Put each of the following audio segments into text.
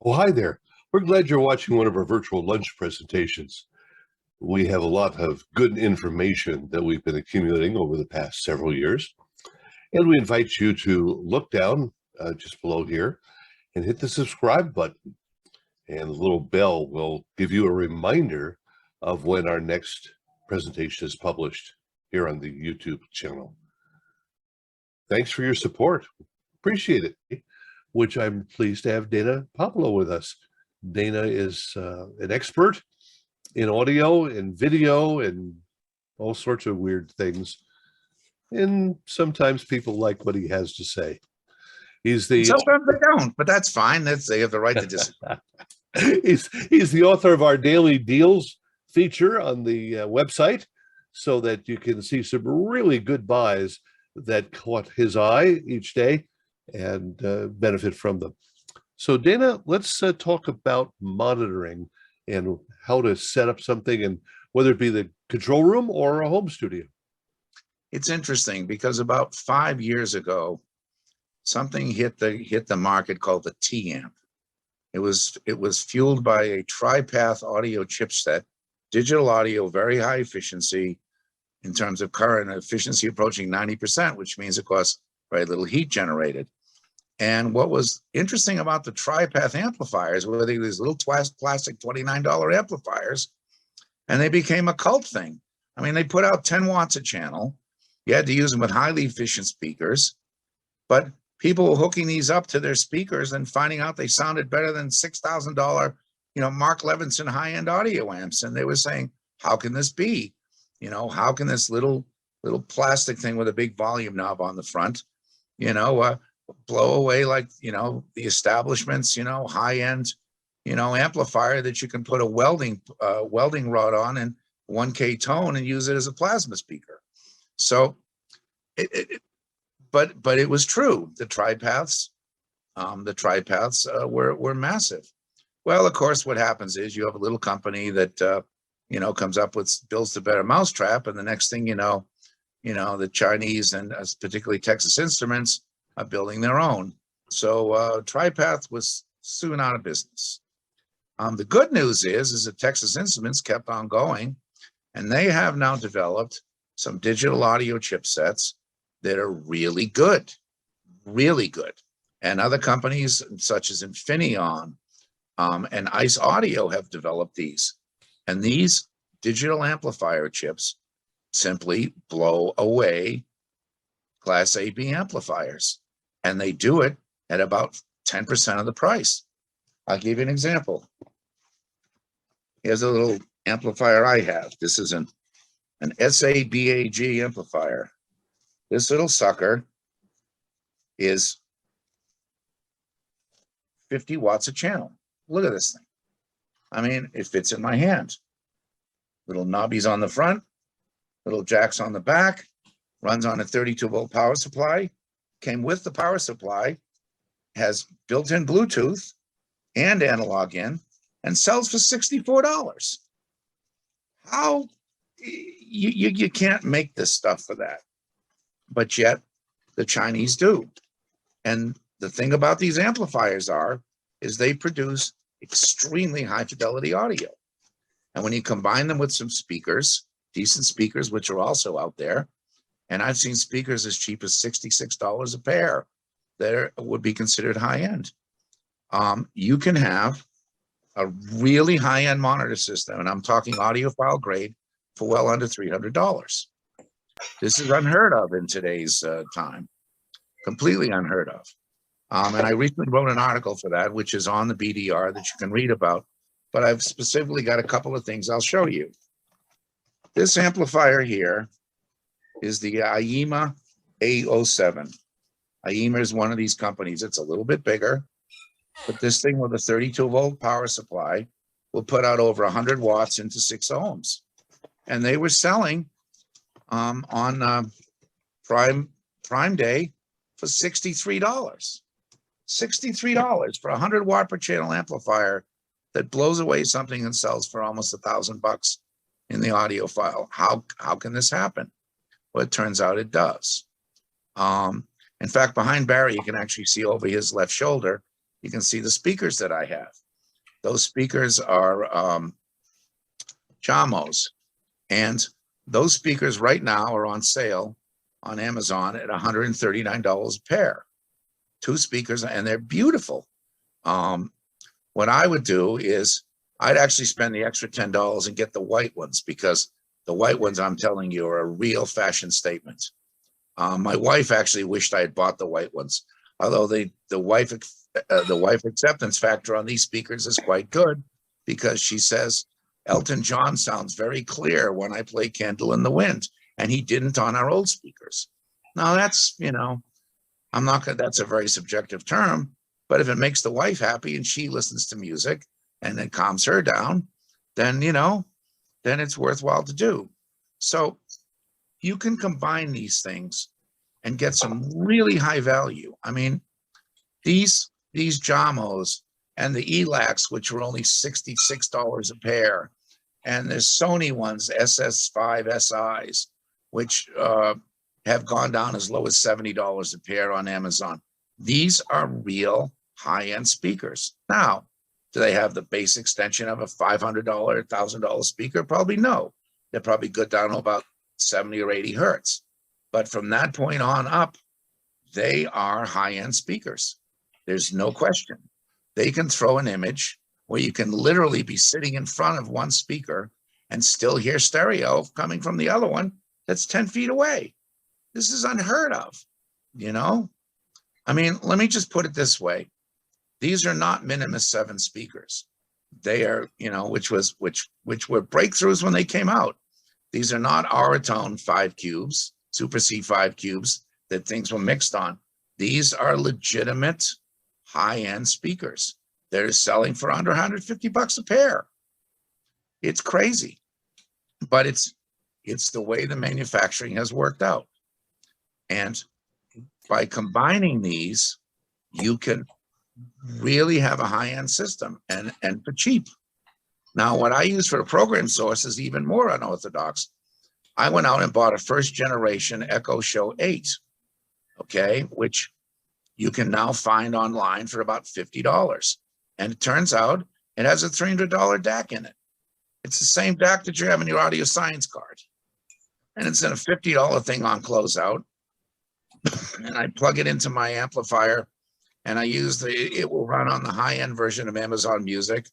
Oh, hi there. We're glad you're watching one of our virtual lunch presentations. We have a lot of good information that we've been accumulating over the past several years, and we invite you to look down just below here and hit the subscribe button, and the little bell will give you a reminder of when our next presentation is published here on the YouTube channel. Thanks for your support. Appreciate it, which I'm pleased to have Dana Puopolo with us. Dana is an expert in audio and video and all sorts of weird things. And sometimes people like what he has to say. Sometimes they don't, but that's fine. They have the right to disagree. he's the author of our Daily Deals feature on the website, so that you can see some really good buys that caught his eye each day and benefit from them. So Dana, let's talk about monitoring and how to set up something, and whether it be the control room or a home studio. It's interesting because about 5 years ago, something hit the market called the T-amp. It was fueled by a tri-path audio chipset, digital audio, very high efficiency in terms of current efficiency approaching 90%, which means it costs very little heat generated. And what was interesting about the tri-path amplifiers were these little plastic $29 amplifiers, and they became a cult thing. I mean, they put out 10 watts a channel. You had to use them with highly efficient speakers, but people were hooking these up to their speakers and finding out they sounded better than $6,000, Mark Levinson high-end audio amps. And they were saying, how can this be? How can this little plastic thing with a big volume knob on the front, blow away like, the establishment's, high-end, amplifier that you can put a welding rod on and 1K tone and use it as a plasma speaker. So, but it was true. The tri-paths were massive. Well, of course, what happens is you have a little company that, comes up with builds the better mousetrap, and the next thing the Chinese and particularly Texas Instruments are building their own. So tri-path was soon out of business. The good news is that Texas Instruments kept on going, and they have now developed some digital audio chipsets that are really good. And other companies such as Infineon and Aes Audio have developed these. And these digital amplifier chips simply blow away Class A/B amplifiers. And they do it at about 10% of the price. I'll give you an example. Here's a little amplifier I have. This is an SABAG amplifier. This little sucker is 50 watts a channel. Look at this thing. I mean, it fits in my hand. Little knobbies on the front, little jacks on the back, runs on a 32-volt power supply, came with the power supply, has built-in Bluetooth and analog in, and sells for $64. How you can't make this stuff for that, but yet the Chinese do. And the thing about these amplifiers is they produce extremely high fidelity audio. And when you combine them with some speakers, decent speakers, which are also out there, and I've seen speakers as cheap as $66 a pair that would be considered high end. You can have a really high end monitor system, and I'm talking audiophile grade, for well under $300. This is unheard of in today's time, completely unheard of. And I recently wrote an article for that, which is on the BDR that you can read about, but I've specifically got a couple of things I'll show you. This amplifier here is the AIYIMA A07. AIYIMA is one of these companies. It's a little bit bigger, but this thing with a 32-volt power supply will put out over 100 watts into 6 ohms. And they were selling on Prime Day for $63. $63 for a 100-watt per channel amplifier that blows away something and sells for almost $1,000 in the audiophile. How can this happen? Well, it turns out it does. In fact, behind Barry, you can actually see over his left shoulder, you can see the speakers that I have. Those speakers are Jamos, and those speakers right now are on sale on Amazon at $139 a pair. 2 speakers, and they're beautiful. What I would do is I'd actually spend the extra $10 and get the white ones, because the white ones, I'm telling you, are a real fashion statement. My wife actually wished I had bought the white ones, although the wife acceptance factor on these speakers is quite good, because she says Elton John sounds very clear when I play Candle in the Wind, and he didn't on our old speakers. Now that's, I'm not gonna, that's a very subjective term, but if it makes the wife happy and she listens to music and it calms her down, then, then it's worthwhile to do. So you can combine these things and get some really high value. I mean, these Jamos and the ELACs, which were only $66 a pair, and there's Sony ones, SS5 SIs, which have gone down as low as $70 a pair on Amazon. These are real high-end speakers. Now, do they have the base extension of a $500, $1,000 speaker? Probably no. They're probably good down to about 70 or 80 hertz. But from that point on up, they are high-end speakers. There's no question. They can throw an image where you can literally be sitting in front of one speaker and still hear stereo coming from the other one that's 10 feet away. This is unheard of, I mean, let me just put it this way. These are not Minimus 7 speakers. They are, which were breakthroughs when they came out. These are not Auratone 5 cubes, Super C5 cubes that things were mixed on. These are legitimate high-end speakers. They're selling for under $150 a pair. It's crazy, but it's the way the manufacturing has worked out. And by combining these, you can really have a high-end system and for cheap. Now, what I use for a program source is even more unorthodox. I went out and bought a first generation Echo Show 8, okay, which you can now find online for about $50. And it turns out it has a $300 DAC in it. It's the same DAC that you have in your audio science card. And it's in a $50 thing on closeout. And I plug it into my amplifier, and I use it will run on the high-end version of Amazon Music,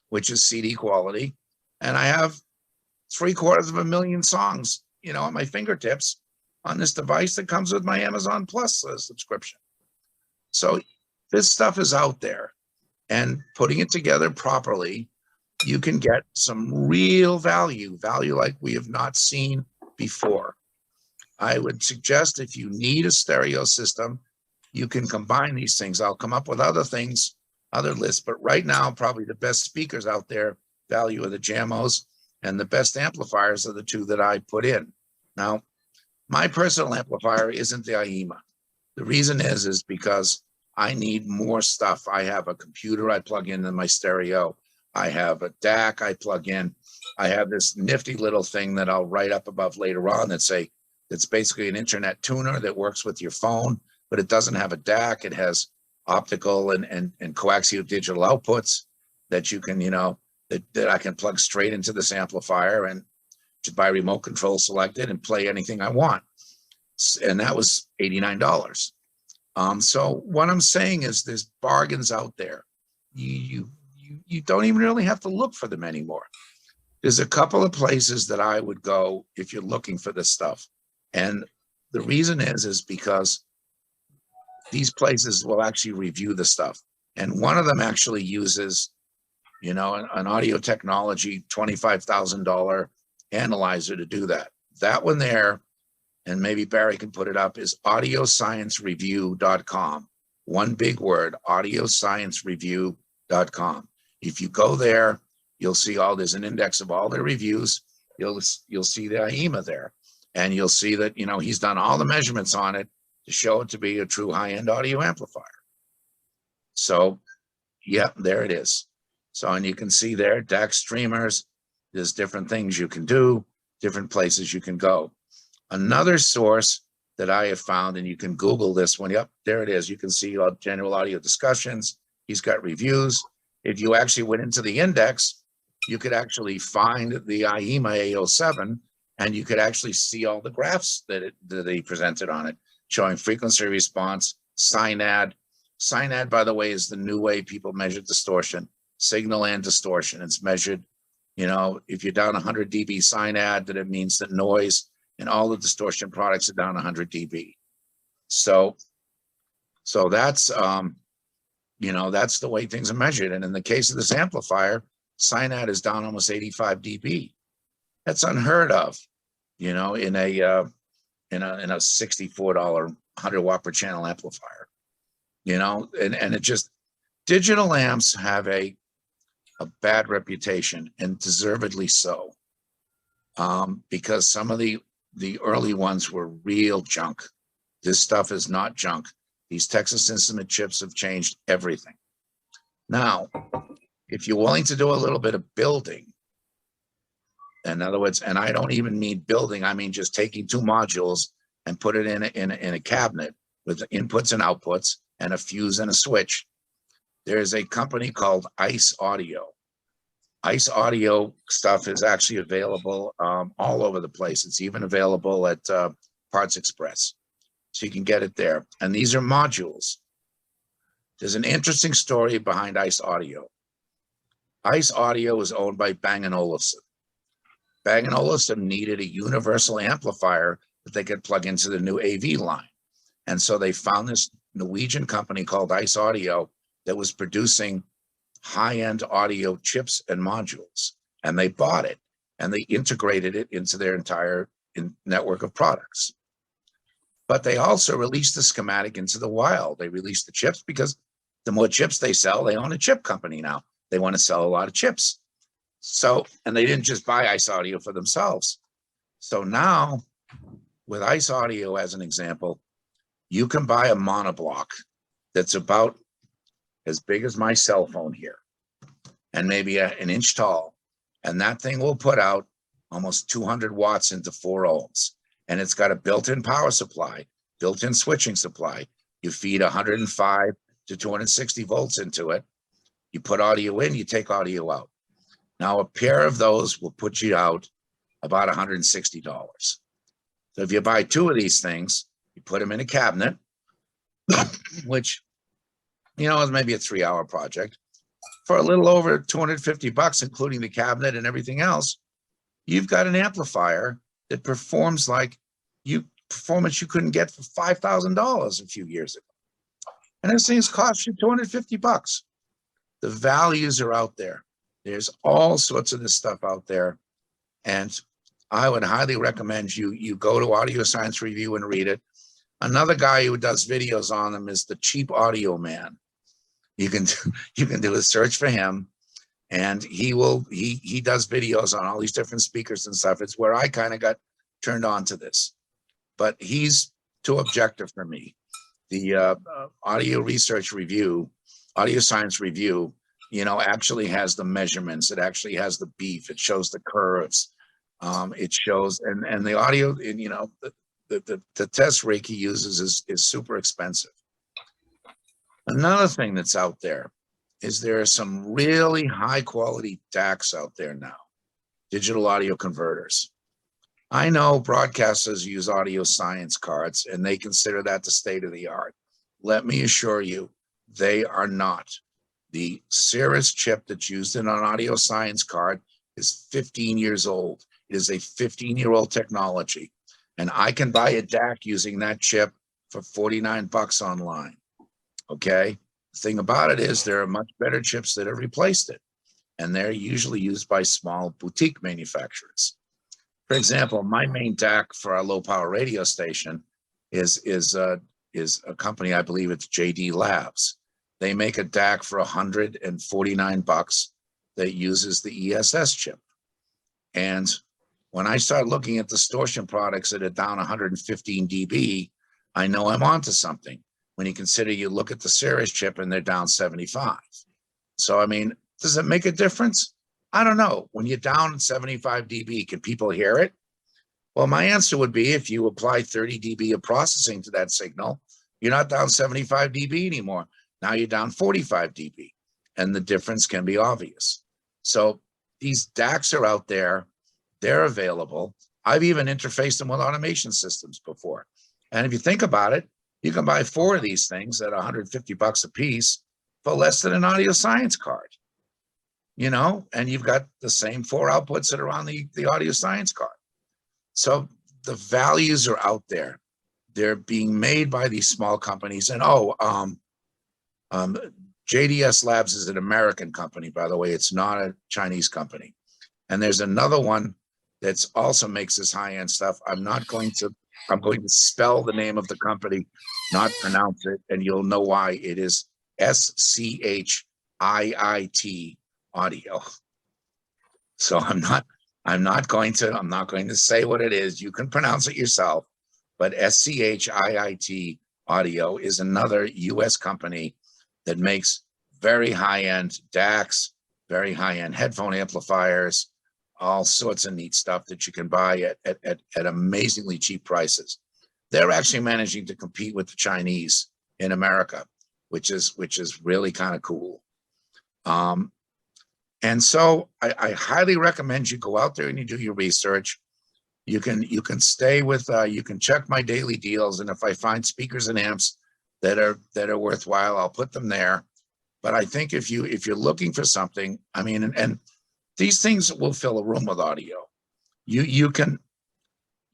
which is CD quality. And I have 750,000 songs, at my fingertips on this device that comes with my Amazon Plus subscription. So this stuff is out there, and putting it together properly, you can get some real value like we have not seen before. I would suggest if you need a stereo system, you can combine these things. I'll come up with other things, other lists, but right now, probably the best speakers out there, value are the Jamos, and the best amplifiers are the 2 that I put in. Now, my personal amplifier isn't the IEMA. The reason is because I need more stuff. I have a computer I plug into my stereo. I have a DAC I plug in. I have this nifty little thing that I'll write up above later on that's basically an internet tuner that works with your phone, but it doesn't have a DAC. It has optical and coaxial digital outputs that you can, that I can plug straight into this amplifier and by remote control select it and play anything I want. And that was $89. So what I'm saying is there's bargains out there. You don't even really have to look for them anymore. There's a couple of places that I would go if you're looking for this stuff. And the reason is because these places will actually review the stuff. And one of them actually uses, an audio technology $25,000 analyzer to do that. That one there, and maybe Barry can put it up, is audiosciencereview.com. One big word, audiosciencereview.com. If you go there, you'll see there's an index of all their reviews. You'll see the IEMA there. And you'll see that, he's done all the measurements on it to show it to be a true high-end audio amplifier. So, yeah, there it is. So, and you can see there, DAC streamers, there's different things you can do, different places you can go. Another source that I have found, and you can Google this one, yep, there it is. You can see general audio discussions. He's got reviews. If you actually went into the index, you could actually find the IEMA A07, and you could actually see all the graphs that they presented on it, showing frequency response, SINAD. SINAD, by the way, is the new way people measure distortion, signal and distortion. It's measured, you know, if you're down 100 dB SINAD, that it means that noise and all the distortion products are down 100 dB. So that's, you know, that's the way things are measured. And in the case of this amplifier, SINAD is down almost 85 dB. That's unheard of, you know, in a $64 100 watt per channel amplifier, you know, and it just, digital amps have a bad reputation, and deservedly so, because some of the early ones were real junk. This stuff is not junk. These Texas Instrument chips have changed everything. Now, if you're willing to do a little bit of building, in other words, and I don't even mean building, I mean just taking two modules and put it in a cabinet with inputs and outputs and a fuse and a switch. There's a company called Aes Audio. Aes Audio stuff is actually available all over the place. It's even available at Parts Express. So you can get it there. And these are modules. There's an interesting story behind Aes Audio. Aes Audio is owned by Bang & Olufsen. Bang & Olufsen needed a universal amplifier that they could plug into the new AV line. And so they found this Norwegian company called Aes Audio that was producing high-end audio chips and modules. And they bought it, and they integrated it into their entire network of products. But they also released the schematic into the wild. They released the chips because the more chips they sell, they own a chip company now. They want to sell a lot of chips. So, and they didn't just buy Aes Audio for themselves. So now, with Aes Audio as an example, you can buy a monoblock that's about as big as my cell phone here, and maybe an inch tall. And that thing will put out almost 200 watts into 4 ohms. And it's got a built-in power supply, built-in switching supply. You feed 105 to 260 volts into it. You put audio in, you take audio out. Now, a pair of those will put you out about $160. So if you buy 2 of these things, you put them in a cabinet, which, you know, is maybe a 3-hour project. For a little over $250, including the cabinet and everything else, you've got an amplifier that performs like performance you couldn't get for $5,000 a few years ago. And this thing's cost you $250. The values are out there. There's all sorts of this stuff out there. And I would highly recommend you go to Audio Science Review and read it. Another guy who does videos on them is the Cheap Audio Man. You can do a search for him, and he does videos on all these different speakers and stuff. It's where I kind of got turned on to this, but he's too objective for me. The Audio Science Review, you know, actually has the measurements. It actually has the beef. It shows the curves. It shows, and the audio, and, you know, the test rig he uses is super expensive. Another thing that's out there is there are some really high quality DACs out there now, digital audio converters. I know broadcasters use audio science cards, and they consider that the state of the art. Let me assure you, they are not. The Cirrus chip that's used in an audio science card is 15 years old. It is a 15-year-old technology. And I can buy a DAC using that chip for $49 online. Okay? The thing about it is there are much better chips that have replaced it. And they're usually used by small boutique manufacturers. For example, my main DAC for our low power radio station is a company, I believe it's JD Labs. They make a DAC for $149 that uses the ESS chip. And when I start looking at distortion products that are down 115 dB, I know I'm onto something. When you consider, you look at the Cirrus chip and they're down 75. So, I mean, does it make a difference? I don't know. When you're down 75 dB, can people hear it? Well, my answer would be if you apply 30 dB of processing to that signal, you're not down 75 dB anymore. Now you're down 45 dB, and the difference can be obvious. So these DACs are out there. They're available. I've even interfaced them with automation systems before. And if you think about it, you can buy 4 of these things at $150 a piece for less than an audio science card, and you've got the same 4 outputs that are on the audio science card. So the values are out there. They're being made by these small companies. And JDS Labs is an American company, by the way. It's not a Chinese company. And there's another one that's also makes this high-end stuff. I'm going to spell the name of the company, not pronounce it, and you'll know why. It is SCHIIT Audio. So I'm not going to say what it is. You can pronounce it yourself, but SCHIIT Audio is another US company that makes very high-end DACs, very high-end headphone amplifiers, all sorts of neat stuff that you can buy at amazingly cheap prices. They're actually managing to compete with the Chinese in America, which is really kind of cool. And so I highly recommend you go out there and you do your research. You can stay with you can check my daily deals, and if I find speakers and amps that are worthwhile, I'll put them there. But I think if you're looking for something, I mean, and these things will fill a room with audio. You can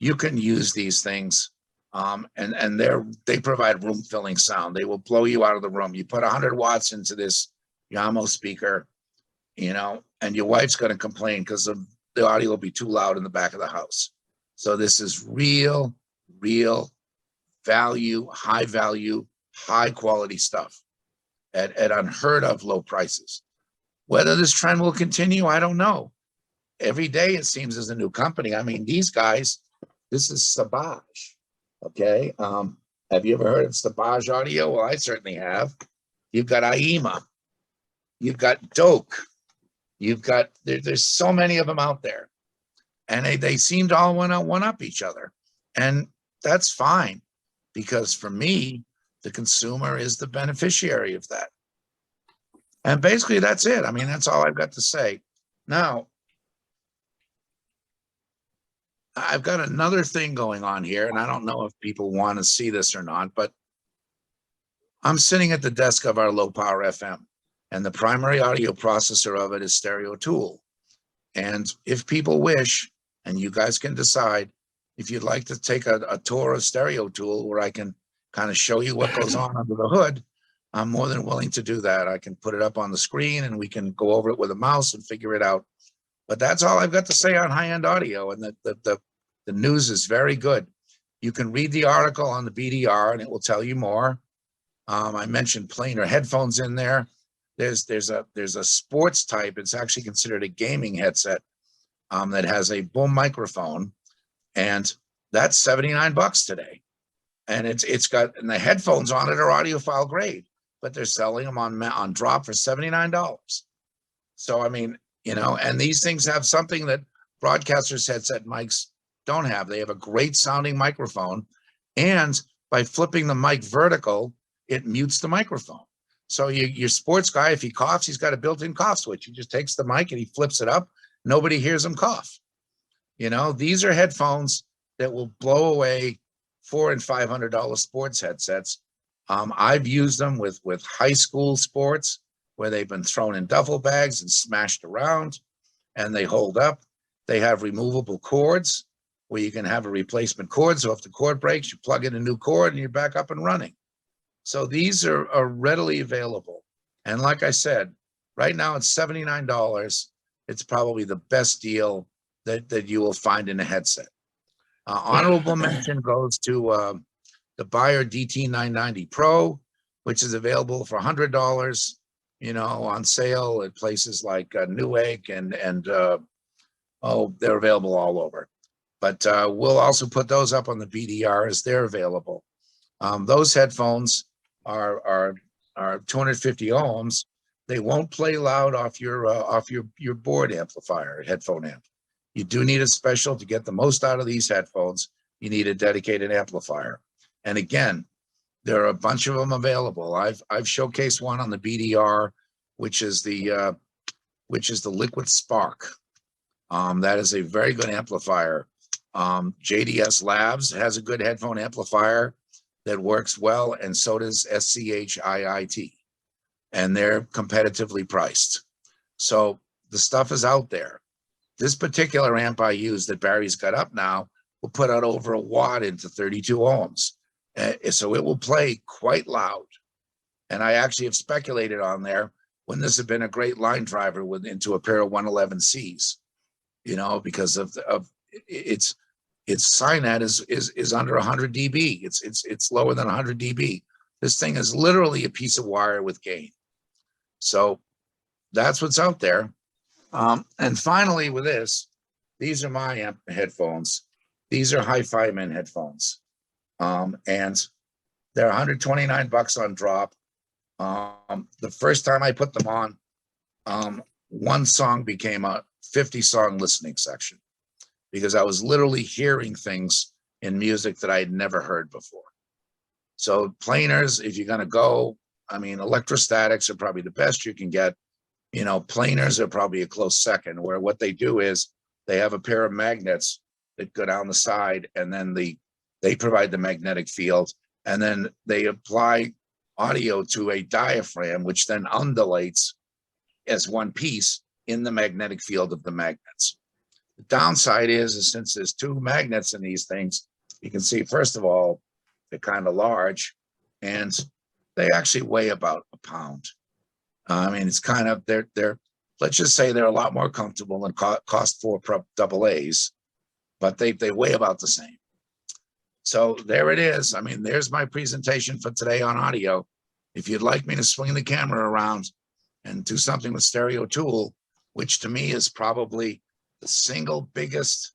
use these things, and they provide room filling sound. They will blow you out of the room. You put 100 watts into this Yamo speaker, and your wife's going to complain because the audio will be too loud in the back of the house. So this is real value, high quality stuff at unheard of low prices. Whether this trend will continue, I don't know. Every day it seems there's a new company. I mean, these guys, this is Sabaj, okay? Have you ever heard of Sabaj Audio? Well, I certainly have. You've got AIMA. You've got Doak. You've got, there's so many of them out there. And they seem to all want to one-up each other. And that's fine, because for me, the consumer is the beneficiary of that. And basically, that's it. I mean, that's all I've got to say. Now, I've got another thing going on here, and I don't know if people want to see this or not, but I'm sitting at the desk of our low power FM, and the primary audio processor of it is Stereo Tool. And if people wish, and you guys can decide, if you'd like to take a tour of Stereo Tool where I can kind of show you what goes on under the hood, I'm more than willing to do that. I can put it up on the screen and we can go over it with a mouse and figure it out. But that's all I've got to say on high-end audio, and the news is very good. You can read the article on the BDR and it will tell you more. I mentioned planar headphones in there. There's a sports type. It's actually considered a gaming headset that has a boom microphone, and that's $79 today. And it's got, and the headphones on it are audiophile grade, but they're selling them on drop for $79. So I mean, and these things have something that broadcasters headset mics don't have. They have a great sounding microphone, and by flipping the mic vertical, it mutes the microphone. So your sports guy, if he coughs, he's got a built-in cough switch. He just takes the mic and he flips it up. Nobody hears him cough. These are headphones that will blow away $400 and $500 sports headsets. I've used them with high school sports where they've been thrown in duffel bags and smashed around, and they hold up. They have removable cords where you can have a replacement cord. So if the cord breaks, you plug in a new cord and you're back up and running. So these are readily available. And like I said, right now it's $79. It's probably the best deal that you will find in a headset. Honorable mention goes to the Bayer DT990 Pro, which is available for $100, on sale at places like Newegg and they're available all over. But we'll also put those up on the BDR as they're available. Those headphones are 250 ohms. They won't play loud off your board amplifier, headphone amp. You do need a special to get the most out of these headphones. You need a dedicated amplifier. And again, There are a bunch of them available. I've showcased one on the BDR, which is the Liquid Spark. That is a very good amplifier. JDS Labs has a good headphone amplifier that works well, and so does SCHIIT, and they're competitively priced. So the stuff is out there. This particular amp I use that Barry's got up now will put out over a watt into 32 ohms. So it will play quite loud. And I actually have speculated on there when this had been a great line driver into a pair of 111Cs, because of its SINAT is under 100 dB. It's lower than 100 dB. This thing is literally a piece of wire with gain. So that's what's out there. And finally, with this, these are my headphones. These are Hi-Fi Men headphones, and they're $129 on drop. The first time I put them on, one song became a 50-song listening section because I was literally hearing things in music that I had never heard before. So planers, if you're going to go, electrostatics are probably the best you can get. Planers are probably a close second, where what they do is they have a pair of magnets that go down the side, and then they provide the magnetic field, and then they apply audio to a diaphragm, which then undulates as one piece in the magnetic field of the magnets. The downside is since there's two magnets in these things, you can see, first of all, they're kind of large, and they actually weigh about a pound. It's kind of, they're let's just say they're a lot more comfortable than cost 4 double A's, but they weigh about the same. So there it is. There's my presentation for today on audio. If you'd like me to swing the camera around and do something with Stereo Tool, which to me is probably the single biggest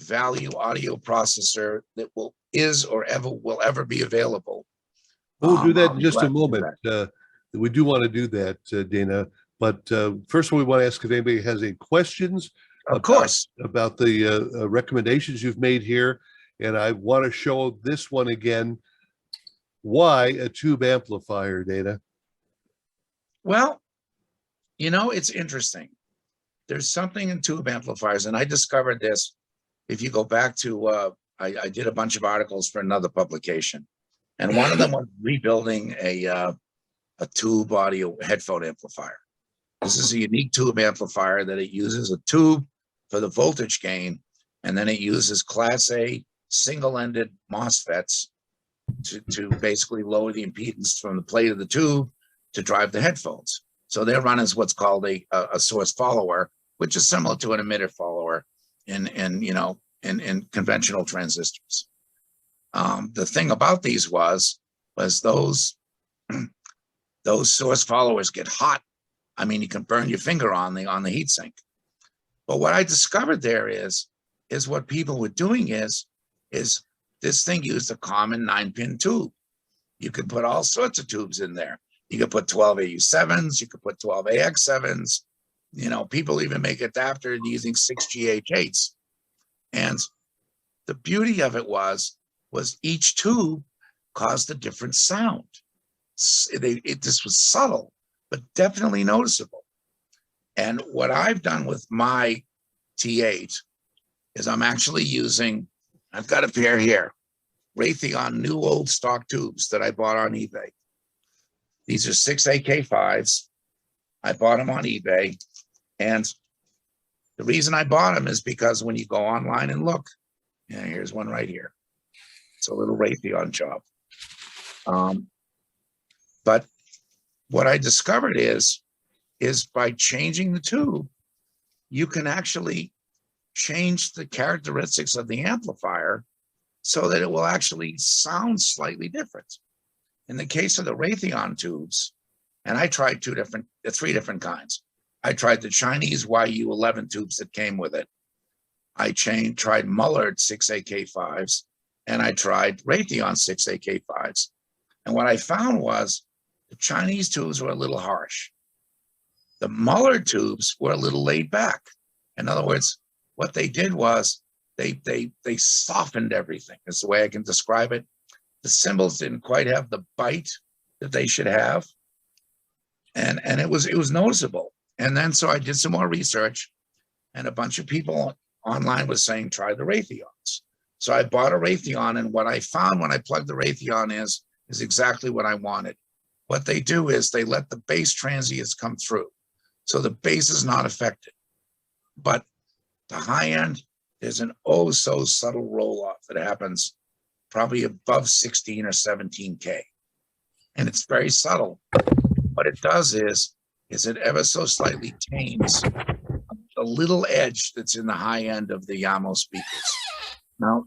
value audio processor that will ever be available. We'll do that in just a moment. We do want to do that, Dana. But first of all, we want to ask if anybody has any questions. Of course. About the recommendations you've made here. And I want to show this one again. Why a tube amplifier, Dana? Well, it's interesting. There's something in tube amplifiers, and I discovered this. If you go back to, I did a bunch of articles for another publication, and one of them was rebuilding a tube audio headphone amplifier. This is a unique tube amplifier that it uses a tube for the voltage gain, and then it uses Class A single-ended MOSFETs to basically lower the impedance from the plate of the tube to drive the headphones. So they run as what's called a source follower, which is similar to an emitter follower in conventional transistors. The thing about these was those source followers get hot. You can burn your finger on the heatsink. But what I discovered there is what people were doing is this thing used a common 9-pin tube. You could put all sorts of tubes in there. You could put 12 AU7s, you could put 12 AX7s. People even make adapters using 6 GH8s. And the beauty of it was each tube caused a different sound. This was subtle, but definitely noticeable. And what I've done with my T8 is I'm actually using, I've got a pair here, Raytheon new old stock tubes that I bought on eBay. These are 6 AK5s. I bought them on eBay. And the reason I bought them is because when you go online and look, here's one right here. It's a little Raytheon job. But what I discovered is by changing the tube, you can actually change the characteristics of the amplifier so that it will actually sound slightly different. In the case of the Raytheon tubes, and I tried 3 different kinds. I tried the Chinese YU11 tubes that came with it. I tried Mullard 6 AK5s, and I tried Raytheon 6 AK5s. And what I found was the Chinese tubes were a little harsh. The Mullard tubes were a little laid back. In other words, what they did was they softened everything. That's the way I can describe it. the cymbals didn't quite have the bite that they should have. And it was noticeable. And then so I did some more research, and a bunch of people online was saying, try the Raytheons. So I bought a Raytheon, and what I found when I plugged the Raytheon is exactly what I wanted. What they do is they let the bass transients come through. So the bass is not affected. But the high end, there's an oh so subtle roll off that happens probably above 16 or 17K. And it's very subtle. What it does is it ever so slightly tames a little edge that's in the high end of the Yamo speakers. Now,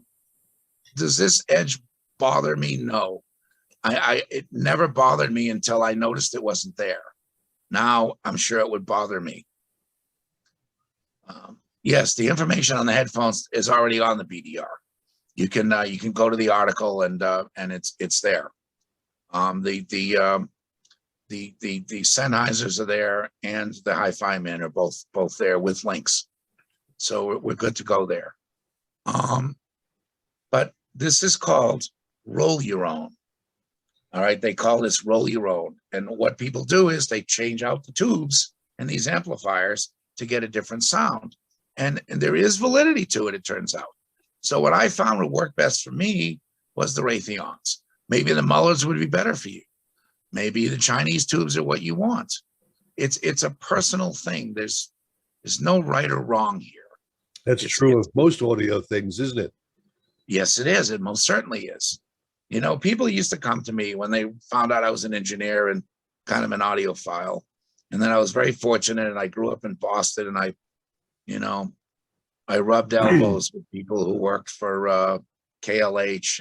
does this edge bother me? No. It never bothered me until I noticed it wasn't there. Now I'm sure it would bother me. Yes, the information on the headphones is already on the BDR. You can go to the article and it's there. The Sennheisers are there, and the Hi-Fi Men are both there with links. So we're good to go there. But this is called roll your own. All right, they call this roll your own. And what people do is they change out the tubes in these amplifiers to get a different sound. And there is validity to it, it turns out. So what I found would work best for me was the Raytheons. Maybe the Mullers would be better for you. Maybe the Chinese tubes are what you want. It's a personal thing. There's no right or wrong here. That's true of most audio things, isn't it? Yes, it is. It most certainly is. You know, people used to come to me when they found out I was an engineer and kind of an audiophile. And then I was very fortunate, and I grew up in Boston, and I rubbed elbows with people who worked for KLH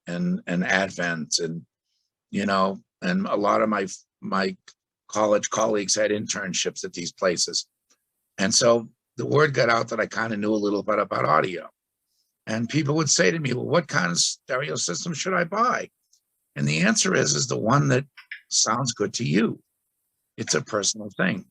and Advent, and and a lot of my college colleagues had internships at these places. And so the word got out that I kind of knew a little bit about audio. And people would say to me, well, what kind of stereo system should I buy? And the answer is the one that sounds good to you. It's a personal thing.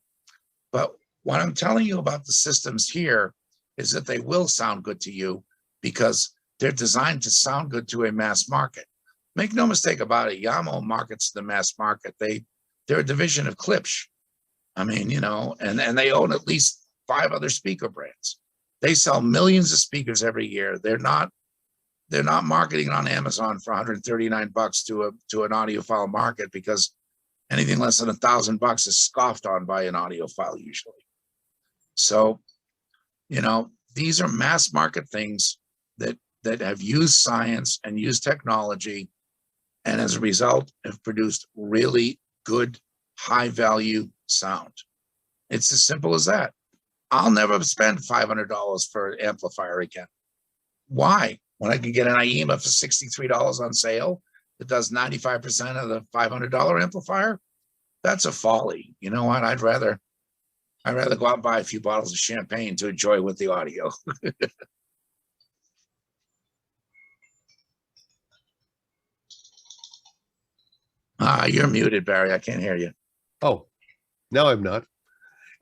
But what I'm telling you about the systems here is that they will sound good to you because they're designed to sound good to a mass market. Make no mistake about it, Yamo markets the mass market. They're a division of Klipsch. I mean, and they own at least 5 other speaker brands. They sell millions of speakers every year. They're not marketing on Amazon for $139 to an audiophile market, because anything less than $1,000 is scoffed on by an audiophile usually. So, these are mass market things that have used science and used technology, and as a result have produced really good, high value sound. It's as simple as that. I'll never spend $500 for an amplifier again. Why? When I can get an IEMA for $63 on sale that does 95% of the $500 amplifier, that's a folly. You know what? I'd rather go out and buy a few bottles of champagne to enjoy with the audio. You're muted, Barry. I can't hear you. Oh, now I'm not.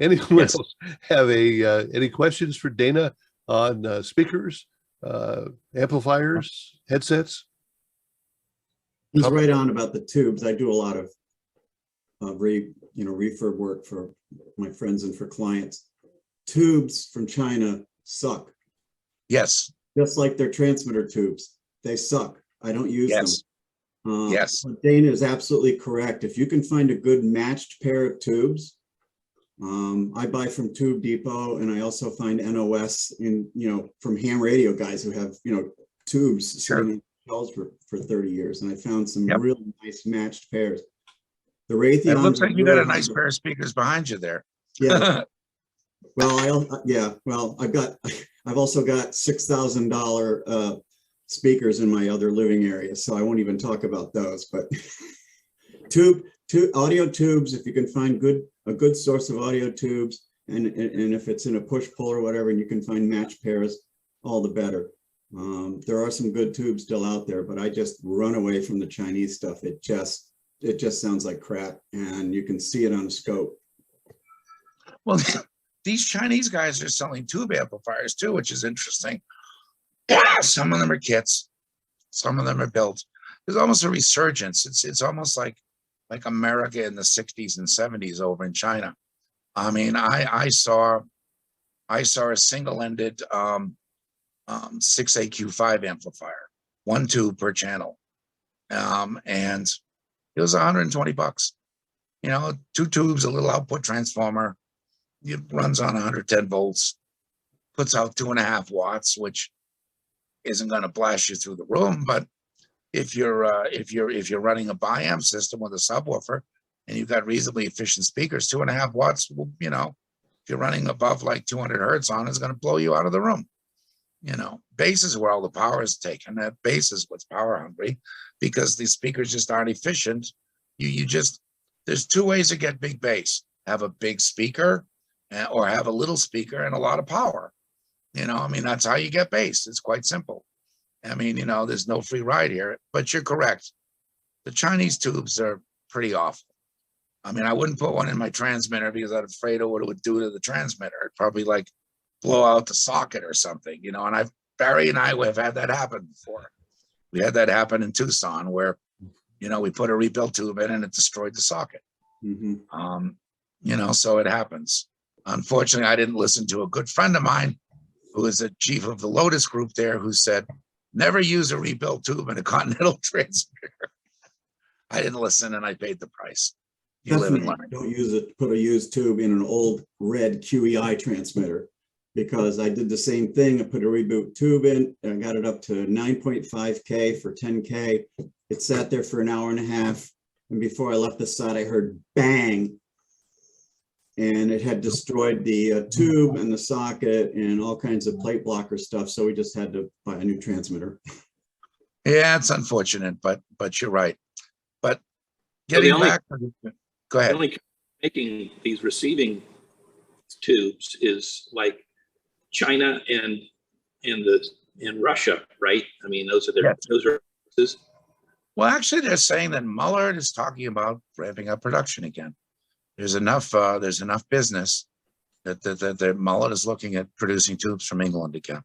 Anyone else have any questions for Dana on speakers, amplifiers, headsets? He's right on about the tubes. I do a lot of refurb work for my friends and for clients. Tubes from China suck. Yes. Just like their transmitter tubes, they suck. I don't use them. Yes. But Dana is absolutely correct. If you can find a good matched pair of tubes, I buy from Tube Depot, and I also find NOS from ham radio guys who have tubes sitting in shelves for 30 years, and I found some really nice matched pairs. The Raytheon. It looks like you got a nice pair of speakers behind you there. Yeah. Well, I've also got $6,000 speakers in my other living area, so I won't even talk about those. But audio tubes, if you can find a good source of audio tubes, and if it's in a push pull or whatever, and you can find match pairs, all the better. There are some good tubes still out there, but I just run away from the Chinese stuff. It just sounds like crap, and you can see it on a scope. Well, these Chinese guys are selling tube amplifiers too, which is interesting. Some of them are kits, some of them are built. there's almost a resurgence. It's almost like America in the 60s and 70s over in China. I mean, I saw a single-ended 6AQ5 amplifier, one tube per channel, and it was $120. You know, 2 tubes, a little output transformer. It runs on 110 volts, puts out 2.5 watts, which isn't going to blast you through the room. But if you're running a bi-amp system with a subwoofer and you've got reasonably efficient speakers, 2.5 watts, you know, if you're running above like 200 hertz on, it's going to blow you out of the room. You know, bass is where all the power is taken. That bass is what's power hungry, because the speakers just aren't efficient. You just, there's 2 ways to get big bass: have a big speaker, or have a little speaker and a lot of power. You know, I mean, that's how you get bass. It's quite simple. I mean, you know, there's no free ride here. But you're correct. The Chinese tubes are pretty awful. I mean, I wouldn't put one in my transmitter because I'm afraid of what it would do to the transmitter. It'd probably like blow out the socket or something, you know. And Barry and I have had that happen before. We had that happen in Tucson where, you know, we put a rebuilt tube in and it destroyed the socket. Mm-hmm. You know, so it happens. Unfortunately, I didn't listen to a good friend of mine who is a chief of the Lotus group there, who said, never use a rebuilt tube in a Continental transmitter. I didn't listen, and I paid the price. You live and Definitely learn. don't use it. Put a used tube in an old red QEI transmitter, because I did the same thing. I put a reboot tube in and I got it up to 9.5K for 10K. It sat there for an hour and a half. And before I left the site, I heard bang. And it had destroyed the tube and the socket and all kinds of plate blocker stuff. So we just had to buy a new transmitter. Yeah, it's unfortunate, but you're right. But getting back, go ahead. The only making these receiving tubes is like China and Russia, right? I mean, those are their those are. Well, actually, they're saying that Muller is talking about ramping up production again. There's enough business that Muller is looking at producing tubes from England again.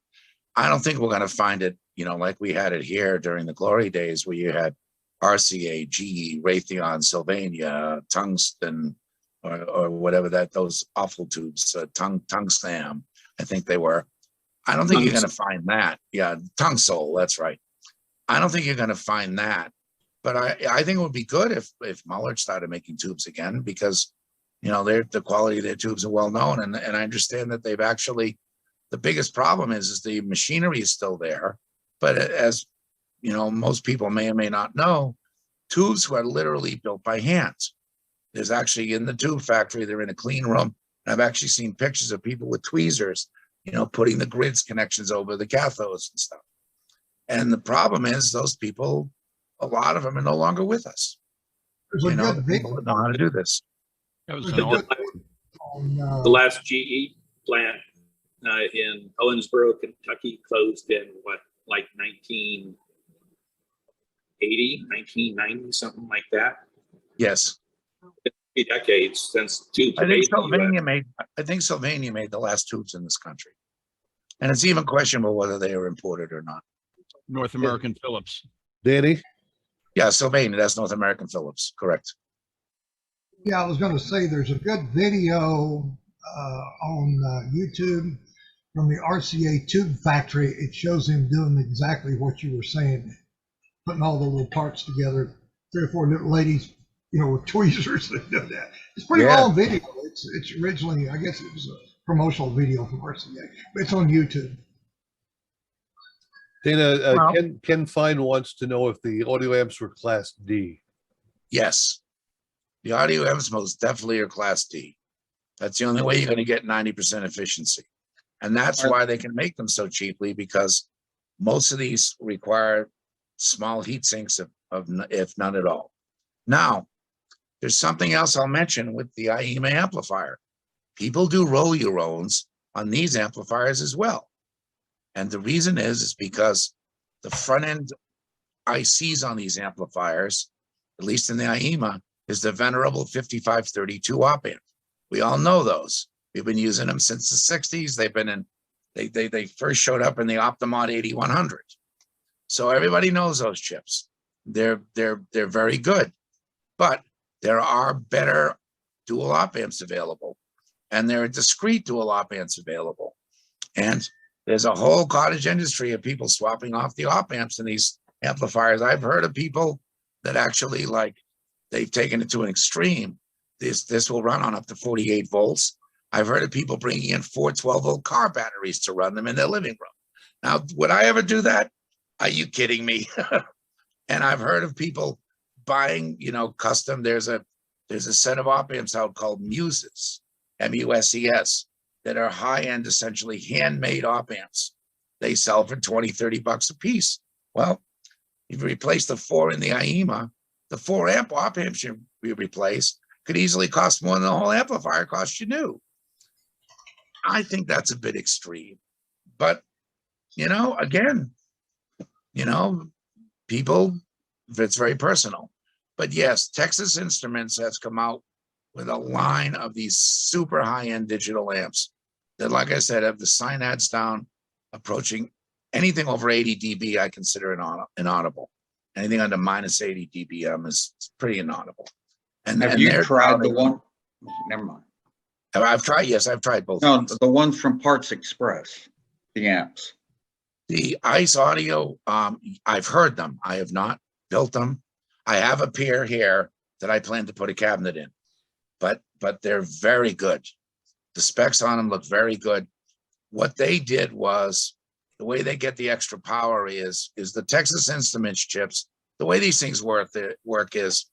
I don't think we're going to find it, you know, like we had it here during the glory days where you had RCA, GE, Raytheon, Sylvania, Tungsten, or whatever those awful tubes, Tungstam, I think they were. I don't think you're going to find that. Yeah, Tungsol, that's right. I don't think you're going to find that. But I think it would be good if Muller started making tubes again, because, you know, the quality of their tubes are well known. And I understand that they've actually, the biggest problem is the machinery is still there. But as, you know, most people may or may not know, tubes were literally built by hands. There's actually, in the tube factory, they're in a clean room. And I've actually seen pictures of people with tweezers, you know, putting the grids connections over the cathodes and stuff. And the problem is those people, a lot of them are no longer with us. You know, the people that know how to do this. That was The last GE plant in Owensboro, Kentucky closed in what, like 1980, 1990, something like that. Yes. 3 decades since tubes. I think Sylvania made the last tubes in this country. And it's even questionable whether they are imported or not. North American Phillips. Danny? Yeah, Sylvania, that's North American Phillips, correct. Yeah, I was going to say there's a good video on YouTube from the RCA tube factory. It shows him doing exactly what you were saying, putting all the little parts together. 3 or 4 little ladies, you know, with tweezers that do that. It's pretty long video. It's originally, I guess it was a promotional video from RCA, but it's on YouTube. Dana, Ken Fine wants to know if the audio amps were Class D. Yes. The audio amps most definitely are Class D. That's the only way you're going to get 90% efficiency. And that's why they can make them so cheaply, because most of these require small heat sinks, if none at all. Now, there's something else I'll mention with the IEMA amplifier. People do roll-your-owns on these amplifiers as well. And the reason is because the front-end ICs on these amplifiers, at least in the IEMA, is the venerable 5532 op amp. We all know those. We've been using them since the 60s. They've been in, they first showed up in the Optimod 8100. So everybody knows those chips. they're very good, but there are better dual op amps available, and there are discrete dual op amps available. And there's a whole cottage industry of people swapping off the op amps in these amplifiers. I've heard of people that actually, like, they've taken it to an extreme. This will run on up to 48 volts. I've heard of people bringing in 4 12-volt car batteries to run them in their living room. Now, would I ever do that? Are you kidding me? And I've heard of people buying, custom. There's a set of op amps out called Muses, M-U-S-E-S, that are high-end, essentially handmade op amps. They sell for 20, 30 bucks a piece. Well, if you replace the 4 in the IEMA, the 4 amp op amps you replace could easily cost more than the whole amplifier cost you new. I think that's a bit extreme. But, again, people, it's very personal. But yes, Texas Instruments has come out with a line of these super high-end digital amps that, like I said, have the synads down, approaching anything over 80 dB, I consider inaudible. Anything under minus 80 dBm is pretty inaudible. And have you tried the one? Never mind. I've tried both. No, the ones from Parts Express, the amps. The Aes Audio, I've heard them. I have not built them. I have a pair here that I plan to put a cabinet in, but they're very good. The specs on them look very good. What they did was, the way they get the extra power is the Texas Instruments chips. The way these things work is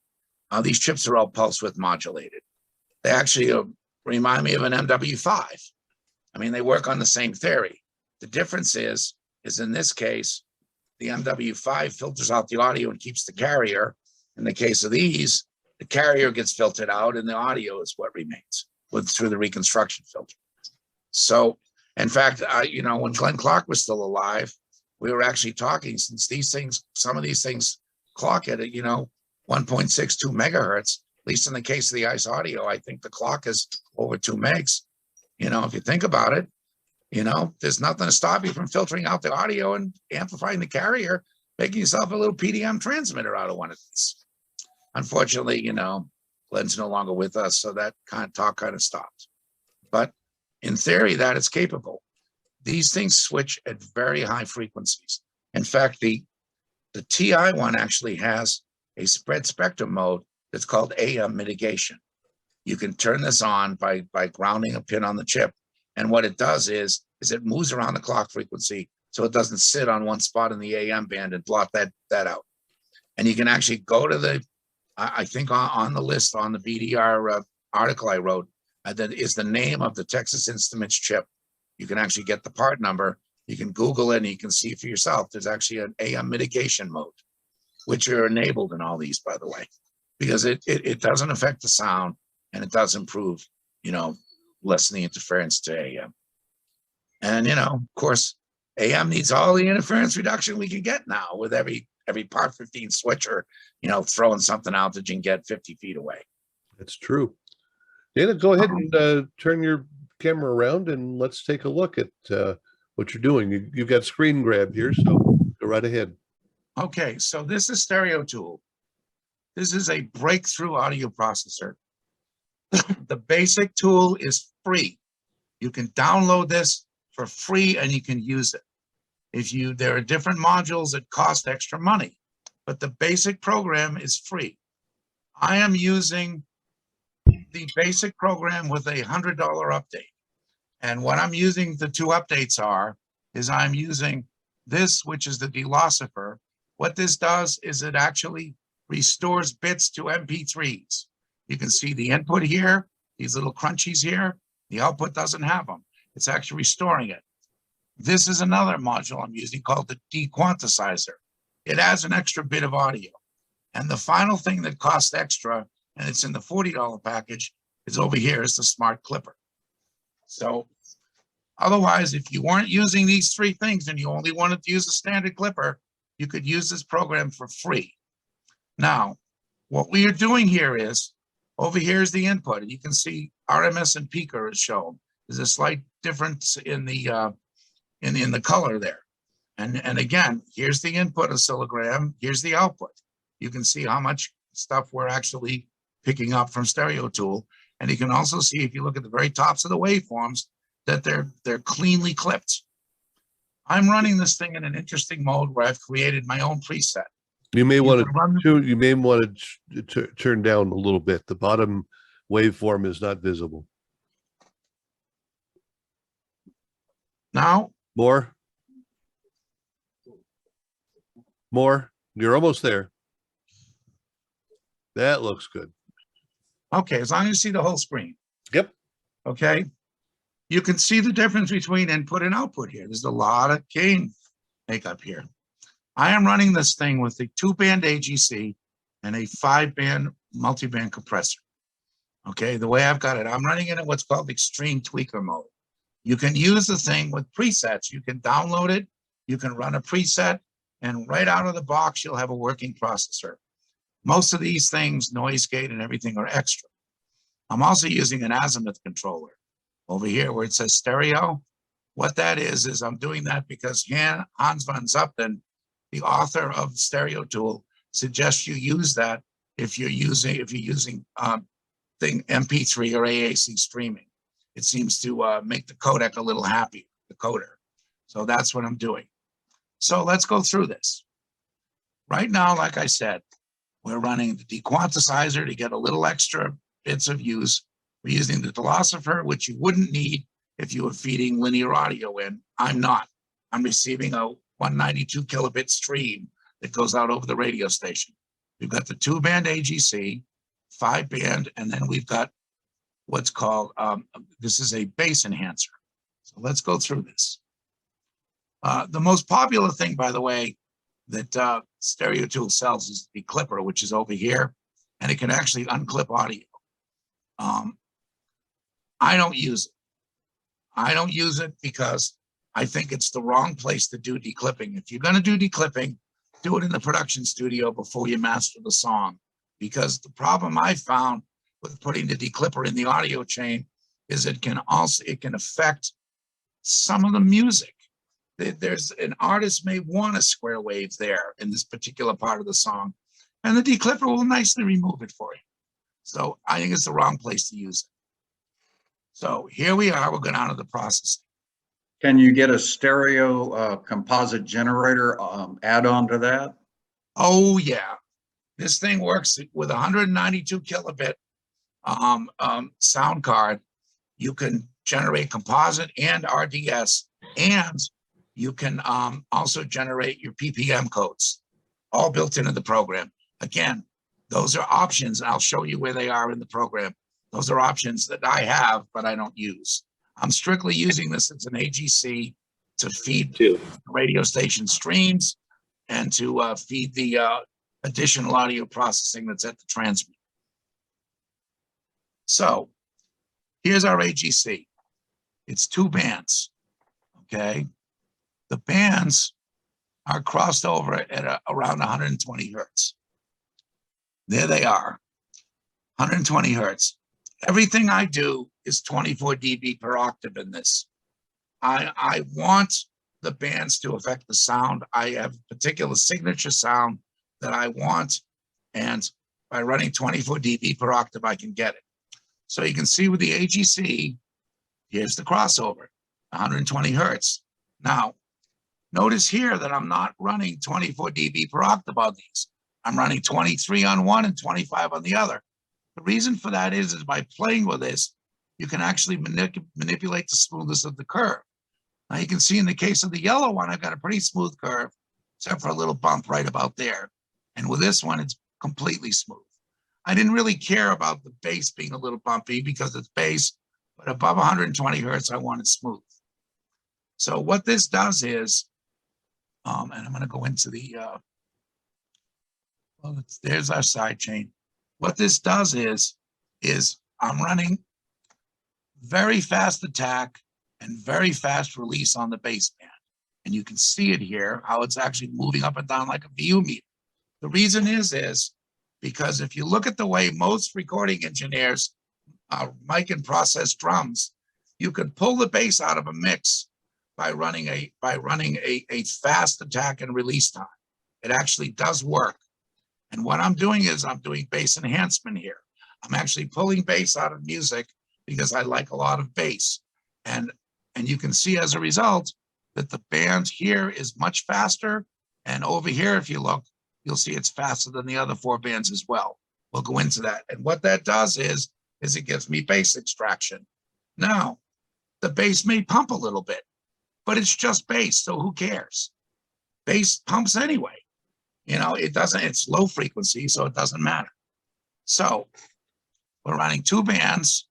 these chips are all pulse width modulated. They actually remind me of an MW5. I mean, they work on the same theory. The difference is in this case, the MW5 filters out the audio and keeps the carrier. In the case of these, the carrier gets filtered out and the audio is what remains through the reconstruction filter. So, in fact, when Glenn Clark was still alive, we were actually talking, since some of these things clock at 1.62 megahertz, at least in the case of the Aes Audio, I think the clock is over 2 megs. If you think about it, there's nothing to stop you from filtering out the audio and amplifying the carrier, making yourself a little PDM transmitter out of one of these. Unfortunately, Glenn's no longer with us, so that kind of stopped. But in theory, that is capable. These things switch at very high frequencies. In fact, the TI one actually has a spread spectrum mode that's called AM mitigation. You can turn this on by grounding a pin on the chip. And what it does is it moves around the clock frequency so it doesn't sit on one spot in the AM band and blot that out. And you can actually go to I think on the list on the BDR article I wrote, that is the name of the Texas Instruments chip. You can actually get the part number. You can Google it and you can see for yourself. There's actually an AM mitigation mode, which are enabled in all these, by the way, because it doesn't affect the sound and it does improve, lessen the interference to AM. And, of course, AM needs all the interference reduction we can get now with every part 15 switcher, throwing something out that you can get 50 feet away. That's true. Dana, go ahead and turn your camera around and let's take a look at what you're doing. You've got screen grab here, so go right ahead. Okay, so this is Stereo Tool. This is a breakthrough audio processor. The basic tool is free. You can download this for free and you can use it. There are different modules that cost extra money, but the basic program is free. I am using the basic program with a $100 update. And what I'm using, the 2 updates is I'm using this, which is the delossifer. What this does is it actually restores bits to MP3s. You can see the input here, these little crunchies here. The output doesn't have them. It's actually restoring it. This is another module I'm using called the dequantizer. It adds an extra bit of audio. And the final thing that costs extra, and it's in the $40 package, is over here, is the smart clipper. So otherwise, if you weren't using these 3 things and you only wanted to use a standard clipper, you could use this program for free. Now, what we are doing here is, over here is the input, and you can see RMS and peaker is shown. There's a slight difference in the color there. And again, here's the input oscillogram, here's the output. You can see how much stuff we're actually picking up from Stereo Tool. And you can also see, if you look at the very tops of the waveforms, that they're cleanly clipped. I'm running this thing in an interesting mode where I've created my own preset. You may want can run- to turn down a little bit. The bottom waveform is not visible. Now, More. You're almost there. That looks good. okay, as long as you see the whole screen. Yep. Okay. You can see the difference between input and output here. There's a lot of gain makeup here. I am running this thing with a 2-band AGC and a 5-band multi-band compressor. Okay, the way I've got it, I'm running it in what's called extreme tweaker mode. You can use the thing with presets. You can download it, you can run a preset, and right out of the box, you'll have a working processor. Most of these things, noise gate and everything, are extra. I'm also using an azimuth controller over here where it says stereo. What that is I'm doing that because Hans van Zupten, the author of Stereo Tool, suggests you use that if you're using MP3 or AAC streaming. It seems to make the codec a little happier, the coder. So that's what I'm doing. So let's go through this. Right now, like I said, we're running the dequanticizer to get a little extra bits of use. We're using the Philosopher, which you wouldn't need if you were feeding linear audio in. I'm not. I'm receiving a 192 kilobit stream that goes out over the radio station. We've got the 2-band AGC, 5-band, and then we've got what's called, this is a bass enhancer. So let's go through this. The most popular thing, by the way, that Stereo Tool sells is the clipper, which is over here, and it can actually unclip audio. I don't use it. I don't use it because I think it's the wrong place to do declipping. If you're going to do declipping, do it in the production studio before you master the song. Because the problem I found with putting the declipper in the audio chain is it can affect some of the music. There's an artist may want a square wave there in this particular part of the song, and the declipper will nicely remove it for you. So I think it's the wrong place to use it. So here we are, we're going on to the processing. Can you get a stereo composite generator add-on to that? Oh yeah, this thing works with 192 kilobit sound card. You can generate composite and RDS, and you can also generate your PPM codes, all built into the program. Again, those are options. I'll show you where they are in the program. Those are options that I have, but I don't use. I'm strictly using this as an AGC to feed radio station streams and to feed the additional audio processing that's at the transmitter. So here's our AGC. It's 2 bands, okay? The bands are crossed over at around 120 hertz. There they are, 120 hertz. Everything I do is 24 dB per octave in this. I want the bands to affect the sound. I have a particular signature sound that I want, and by running 24 dB per octave, I can get it. So you can see with the AGC, here's the crossover, 120 hertz. Now, notice here that I'm not running 24 dB per octave on these. I'm running 23 on one and 25 on the other. The reason for that is by playing with this, you can actually manipulate the smoothness of the curve. Now you can see in the case of the yellow one, I've got a pretty smooth curve, except for a little bump right about there. And with this one, it's completely smooth. I didn't really care about the bass being a little bumpy because it's bass, but above 120 hertz, I want it smooth. So what this does is, and I'm going to go into the, there's our side chain. What this does is I'm running very fast attack and very fast release on the baseband. And you can see it here, how it's actually moving up and down like a VU meter. The reason is because if you look at the way most recording engineers mic and process drums, you can pull the bass out of a mix by running a fast attack and release time. It actually does work. And what I'm doing is I'm doing bass enhancement here. I'm actually pulling bass out of music because I like a lot of bass. And you can see as a result that the band here is much faster. And over here, if you look, you'll see it's faster than the other 4 bands as well. We'll go into that. And what that does is it gives me bass extraction. Now, the bass may pump a little bit, but it's just bass, so who cares? Bass pumps anyway. You know, it's low frequency, so it doesn't matter. So we're running 2 bands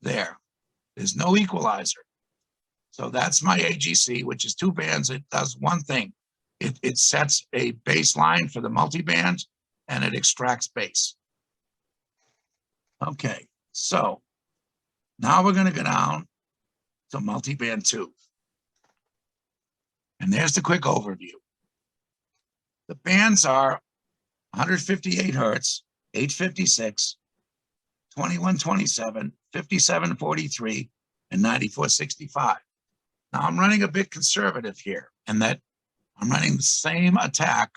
there. There's no equalizer. So that's my AGC, which is 2 bands. It does one thing. It sets a bass line for the multiband and it extracts bass. Okay, so now we're going to go down to multiband 2. And there's the quick overview. The bands are 158 hertz, 856, 2127, 5743, and 9465. Now I'm running a bit conservative here in that I'm running the same attack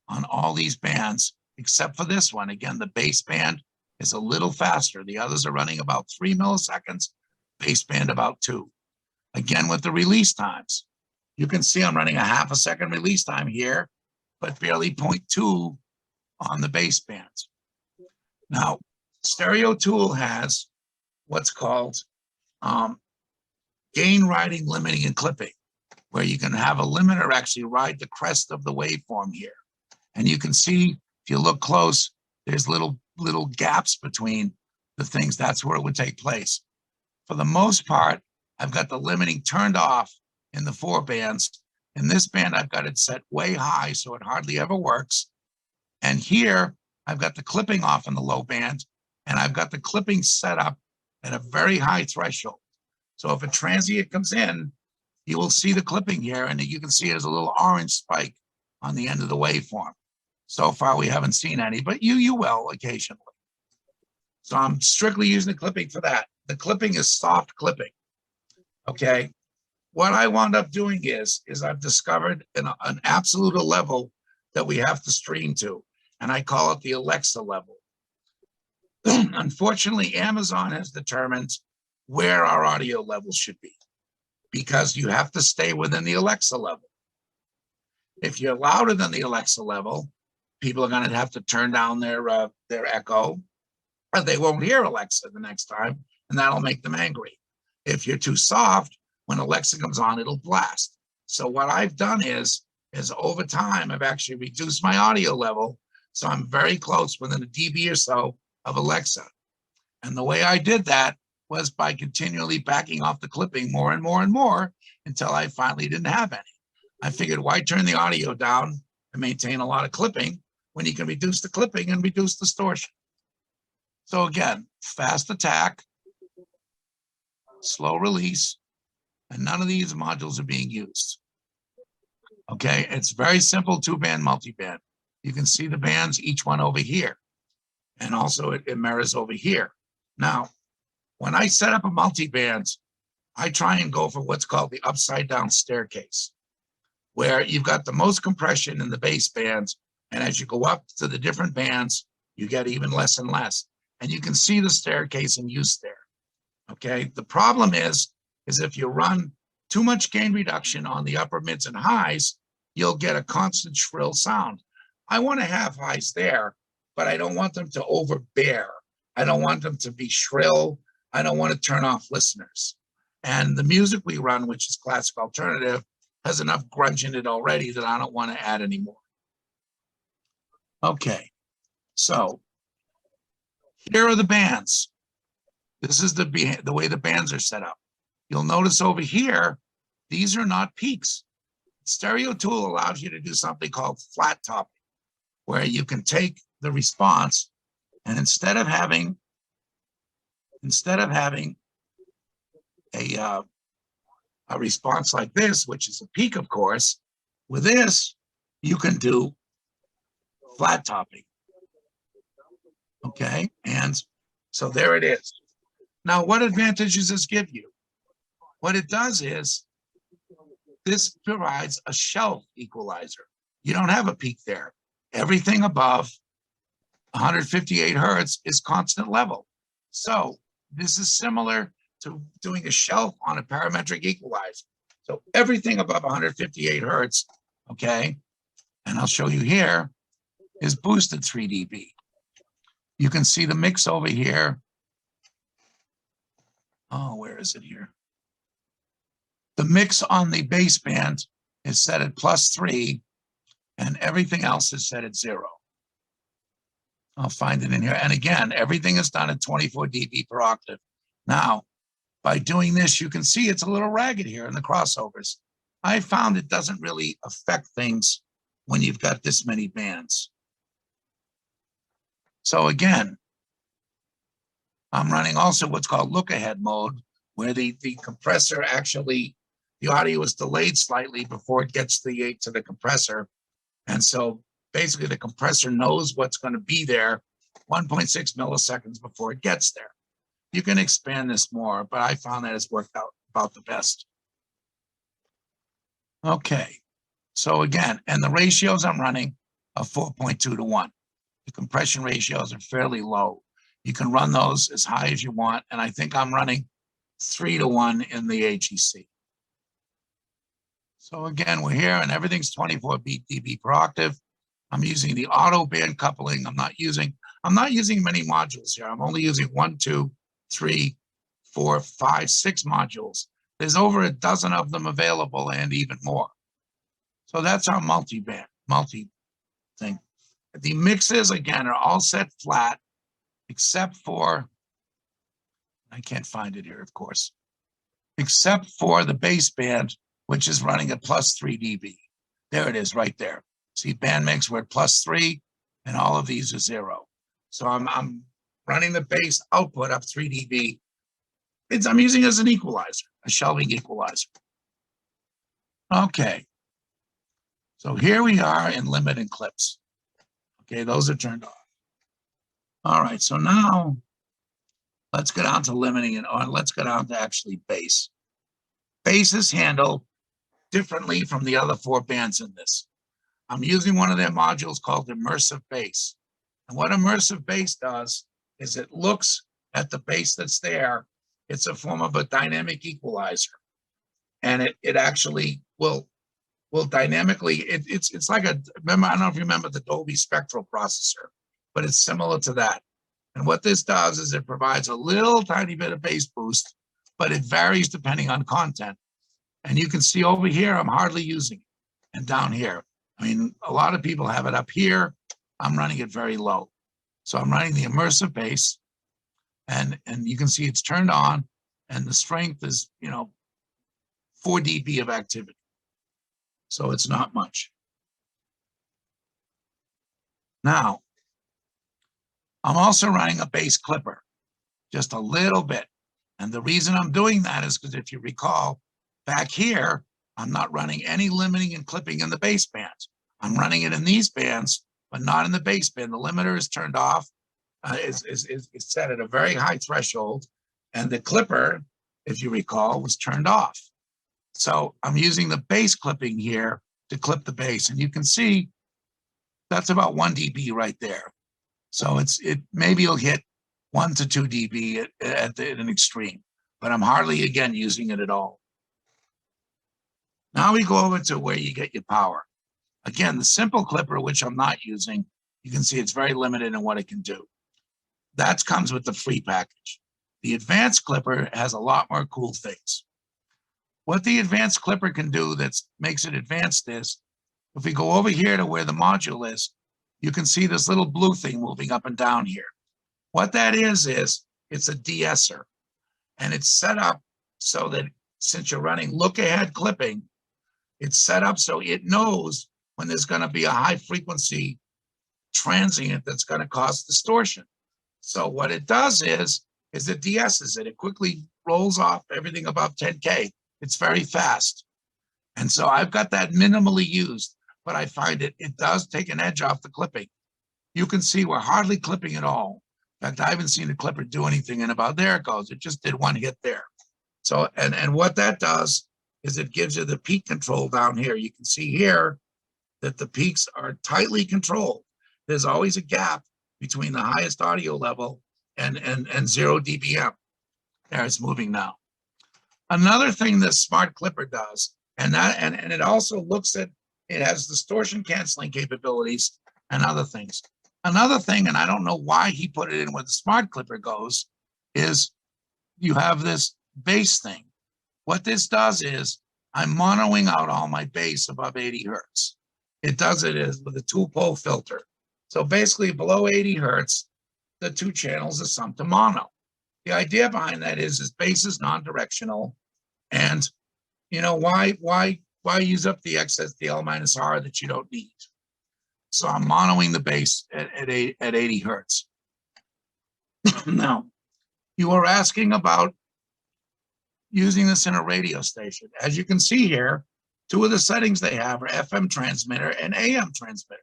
on all these bands, except for this one. Again, the bass band is a little faster. The others are running about 3 milliseconds, bass band about 2. Again, with the release times, you can see I'm running a half a second release time here, but barely 0.2 on the bass bands. Now, Stereo Tool has what's called gain riding, limiting, and clipping, where you can have a limiter actually ride the crest of the waveform here. And you can see, if you look close, there's little gaps between the things. That's where it would take place. For the most part, I've got the limiting turned off in the 4 bands. In this band, I've got it set way high, so it hardly ever works. And here, I've got the clipping off in the low band, and I've got the clipping set up at a very high threshold. So if a transient comes in, you will see the clipping here, and you can see it as a little orange spike on the end of the waveform. So far, we haven't seen any, but you will occasionally. So I'm strictly using the clipping for that. The clipping is soft clipping, okay? What I wound up doing is I've discovered an absolute level that we have to stream to, and I call it the Alexa level. Unfortunately, Amazon has determined where our audio levels should be, because you have to stay within the Alexa level. If you're louder than the Alexa level, people are going to have to turn down their echo, or they won't hear Alexa the next time, and that'll make them angry. If you're too soft, when Alexa comes on, it'll blast. So what I've done is over time, I've actually reduced my audio level, so I'm very close, within a dB or so of Alexa. And the way I did that was by continually backing off the clipping more and more and more until I finally didn't have any. I figured, why turn the audio down and maintain a lot of clipping when you can reduce the clipping and reduce distortion? So again, fast attack, slow release, and none of these modules are being used. Okay, it's very simple 2-band multiband. You can see the bands, each one over here. And also it mirrors over here. Now, when I set up a multiband, I try and go for what's called the upside down staircase, where you've got the most compression in the bass bands. And as you go up to the different bands, you get even less and less. And you can see the staircase in use there. Okay, the problem is if you run too much gain reduction on the upper mids and highs, you'll get a constant shrill sound. I want to have highs there, but I don't want them to overbear. I don't want them to be shrill. I don't want to turn off listeners. And the music we run, which is classic alternative, has enough grunge in it already that I don't want to add anymore. Okay, so here are the bands. This is the way the bands are set up. You'll notice over here, these are not peaks. Stereo Tool allows you to do something called flat topping, where you can take the response and instead of having a response like this, which is a peak, of course, with this, you can do flat topping. Okay, and so there it is. Now, what advantages does this give you? What it does is this provides a shelf equalizer. You don't have a peak there. everything above 158 hertz is constant level. So this is similar to doing a shelf on a parametric equalizer. So everything above 158 hertz, okay, and I'll show you here, is boosted 3 dB. You can see the mix over here. Oh, where is it here? The mix on the baseband is set at +3, and everything else is set at 0. I'll find it in here. And again, everything is done at 24 dB per octave. Now, by doing this, you can see it's a little ragged here in the crossovers. I found it doesn't really affect things when you've got this many bands. So again, I'm running also what's called look-ahead mode, where the compressor actually, the audio is delayed slightly before it gets to the compressor. And so basically the compressor knows what's going to be there 1.6 milliseconds before it gets there. You can expand this more, but I found that it's worked out about the best. Okay, so again, and the ratios I'm running are 4.2 to 1. The compression ratios are fairly low. You can run those as high as you want, and I think I'm running 3 to 1 in the AGC. So again, we're here and everything's 24 dB per octave. I'm using the auto band coupling. I'm not using many modules here. I'm only using 1, 2, 3, 4, 5, 6 modules. There's over a dozen of them available and even more. So that's our multi thing. The mixes, again, are all set flat, except for, I can't find it here, of course, except for the baseband, which is running at +3 dB. There it is right there. See, band mix, we're at +3, and all of these are 0. So I'm running the bass output up 3 dB. I'm using it as an equalizer, a shelving equalizer. Okay. So here we are in limit and clips. Okay, those are turned off. All right, so now let's get on to limiting it, or let's get on to actually bass. Bass is handled differently from the other 4 bands in this. I'm using one of their modules called Immersive Bass. And what Immersive Bass does is it looks at the bass that's there. It's a form of a dynamic equalizer. And it actually will dynamically, it's like remember, I don't know if you remember the Dolby Spectral processor, but it's similar to that. And what this does is it provides a little tiny bit of bass boost, but it varies depending on content. And you can see over here, I'm hardly using it. And down here, I mean, a lot of people have it up here. I'm running it very low. So I'm running the immersive bass, and you can see it's turned on, and the strength is, 4 dB of activity. So it's not much. Now, I'm also running a bass clipper, just a little bit. And the reason I'm doing that is because if you recall, back here, I'm not running any limiting and clipping in the bass bands. I'm running it in these bands, but not in the bass band. The limiter is turned off, is set at a very high threshold, and the clipper, if you recall, was turned off. So I'm using the bass clipping here to clip the bass, and you can see that's about 1 dB right there. So maybe you'll hit 1 to 2 dB at an extreme, but I'm hardly, again, using it at all. Now we go over to where you get your power. Again, the simple clipper, which I'm not using, you can see it's very limited in what it can do. That comes with the free package. The advanced clipper has a lot more cool things. What the advanced clipper can do that makes it advanced is, if we go over here to where the module is, you can see this little blue thing moving up and down here. What that is it's a de-esser. And it's set up so that since you're running look-ahead clipping, it's set up so it knows when there's going to be a high frequency transient that's going to cause distortion. So what it does is it de-esses it. It quickly rolls off everything above 10K. It's very fast. And so I've got that minimally used, but I find it does take an edge off the clipping. You can see we're hardly clipping at all. In fact, I haven't seen the clipper do anything, and about there it goes. It just did 1 hit there. So, and what that does is it gives you the peak control down here. You can see here that the peaks are tightly controlled. there's always a gap between the highest audio level and 0 dBm. There, it's moving now. Another thing this smart clipper does, and it also looks at, it has distortion canceling capabilities and other things. Another thing, and I don't know why he put it in where the smart clipper goes, is you have this bass thing. What this does is I'm monoing out all my bass above 80 hertz. It does it is with a 2-pole filter. So basically below 80 hertz, the 2 channels are summed to mono. The idea behind that is bass is non-directional, and you know, why use up the excess DL minus R that you don't need? So I'm monoing the bass at 80 hertz. Now, you were asking about using this in a radio station. As you can see here, 2 of the settings they have are FM transmitter and AM transmitter.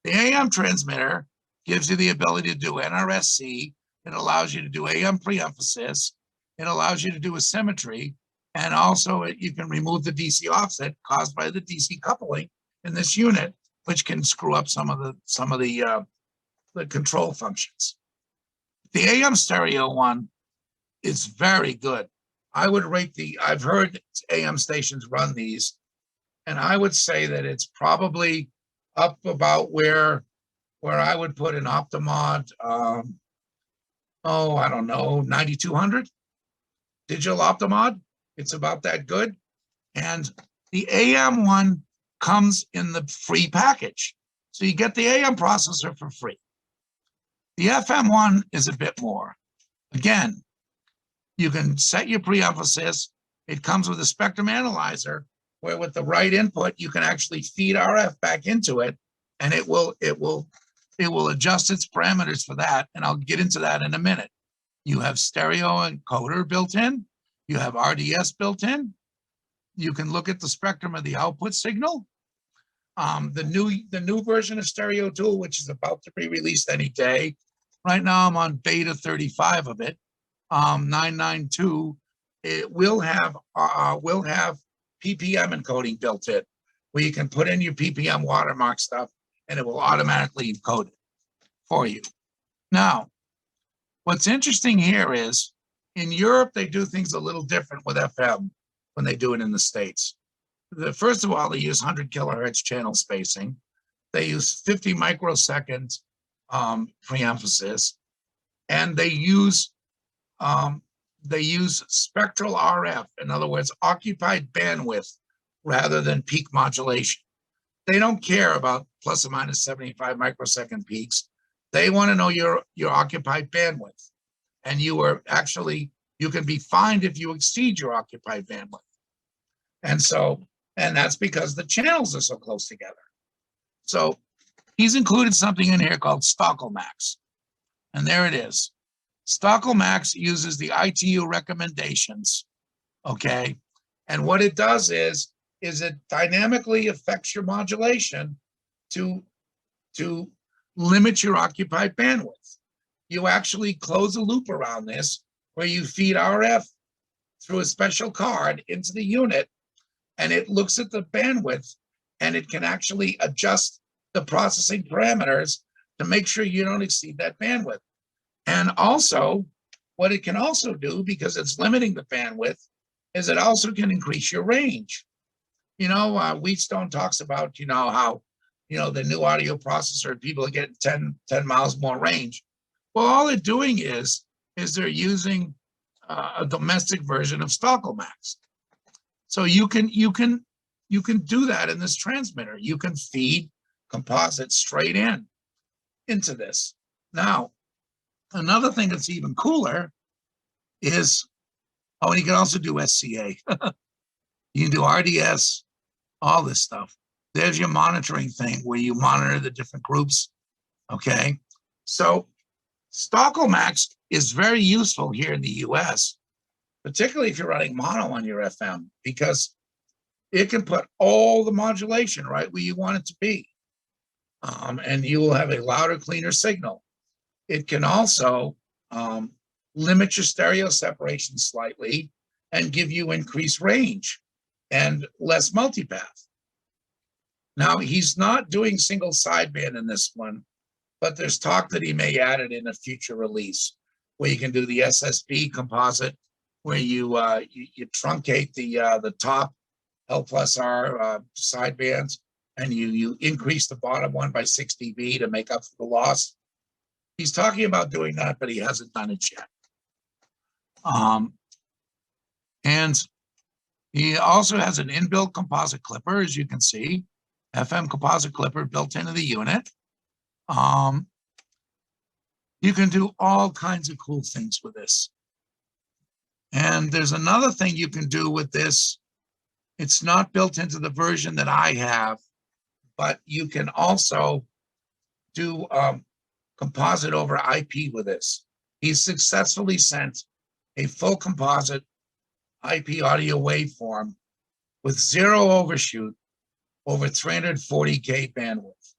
The AM transmitter gives you the ability to do NRSC. It allows you to do AM preemphasis. It allows you to do asymmetry. And also you can remove the DC offset caused by the DC coupling in this unit, which can screw up some of the control functions. The AM stereo one is very good. I would rate I've heard AM stations run these, and I would say that it's probably up about where I would put an Optimod, I don't know, 9200 digital Optimod. It's about that good. And the AM one comes in the free package. So you get the AM processor for free. The FM one is a bit more. Again, you can set your preemphasis. It comes with a spectrum analyzer where with the right input, you can actually feed RF back into it, and it will adjust its parameters for that. And I'll get into that in a minute. You have stereo encoder built in. You have RDS built in. You can look at the spectrum of the output signal. The new version of Stereo Tool, which is about to be released any day. Right now, I'm on beta 35 of it. 992. It will have PPM encoding built in, where you can put in your PPM watermark stuff, and it will automatically encode it for you. Now, what's interesting here is in Europe, they do things a little different with FM when they do it in the States. First of all, they use 100 kilohertz channel spacing. They use 50 microsecond preemphasis, and they use spectral RF, in other words, occupied bandwidth rather than peak modulation. They don't care about plus or minus 75 microsecond peaks. They want to know your occupied bandwidth. And you can be fined if you exceed your occupied bandwidth. And that's because the channels are so close together. So he's included something in here called Stockelmax. And there it is. Stockelmax uses the ITU recommendations, okay? And what it does is it dynamically affects your modulation to limit your occupied bandwidth. You actually close a loop around this where you feed RF through a special card into the unit, and it looks at the bandwidth, and it can actually adjust the processing parameters to make sure you don't exceed that bandwidth. And also, what it can also do, because it's limiting the bandwidth, is it also can increase your range. You know, Wheatstone talks about, how, the new audio processor, people are getting 10 miles more range. Well, all they're doing is they're using a domestic version of Stockelmax. So you can do that in this transmitter. You can feed composite straight into this. Now, another thing that's even cooler is, and you can also do SCA. You can do RDS, all this stuff. There's your monitoring thing where you monitor the different groups, okay? So Stockelmax is very useful here in the US, particularly if you're running mono on your FM, because it can put all the modulation right where you want it to be. And you will have a louder, cleaner signal. It can also limit your stereo separation slightly and give you increased range and less multipath. Now, he's not doing single sideband in this one. but there's talk that he may add it in a future release where you can do the SSB composite, where you truncate the top L plus R sidebands, and you increase the bottom one by 6 dB to make up for the loss. He's talking about doing that, but he hasn't done it yet. And he also has an inbuilt composite clipper, as you can see, FM composite clipper built into the unit. You can do all kinds of cool things with this. And there's another thing you can do with this. It's not built into the version that I have, but you can also do composite over IP with this. He's successfully sent a full composite IP audio waveform with 0 overshoot over 340K bandwidth.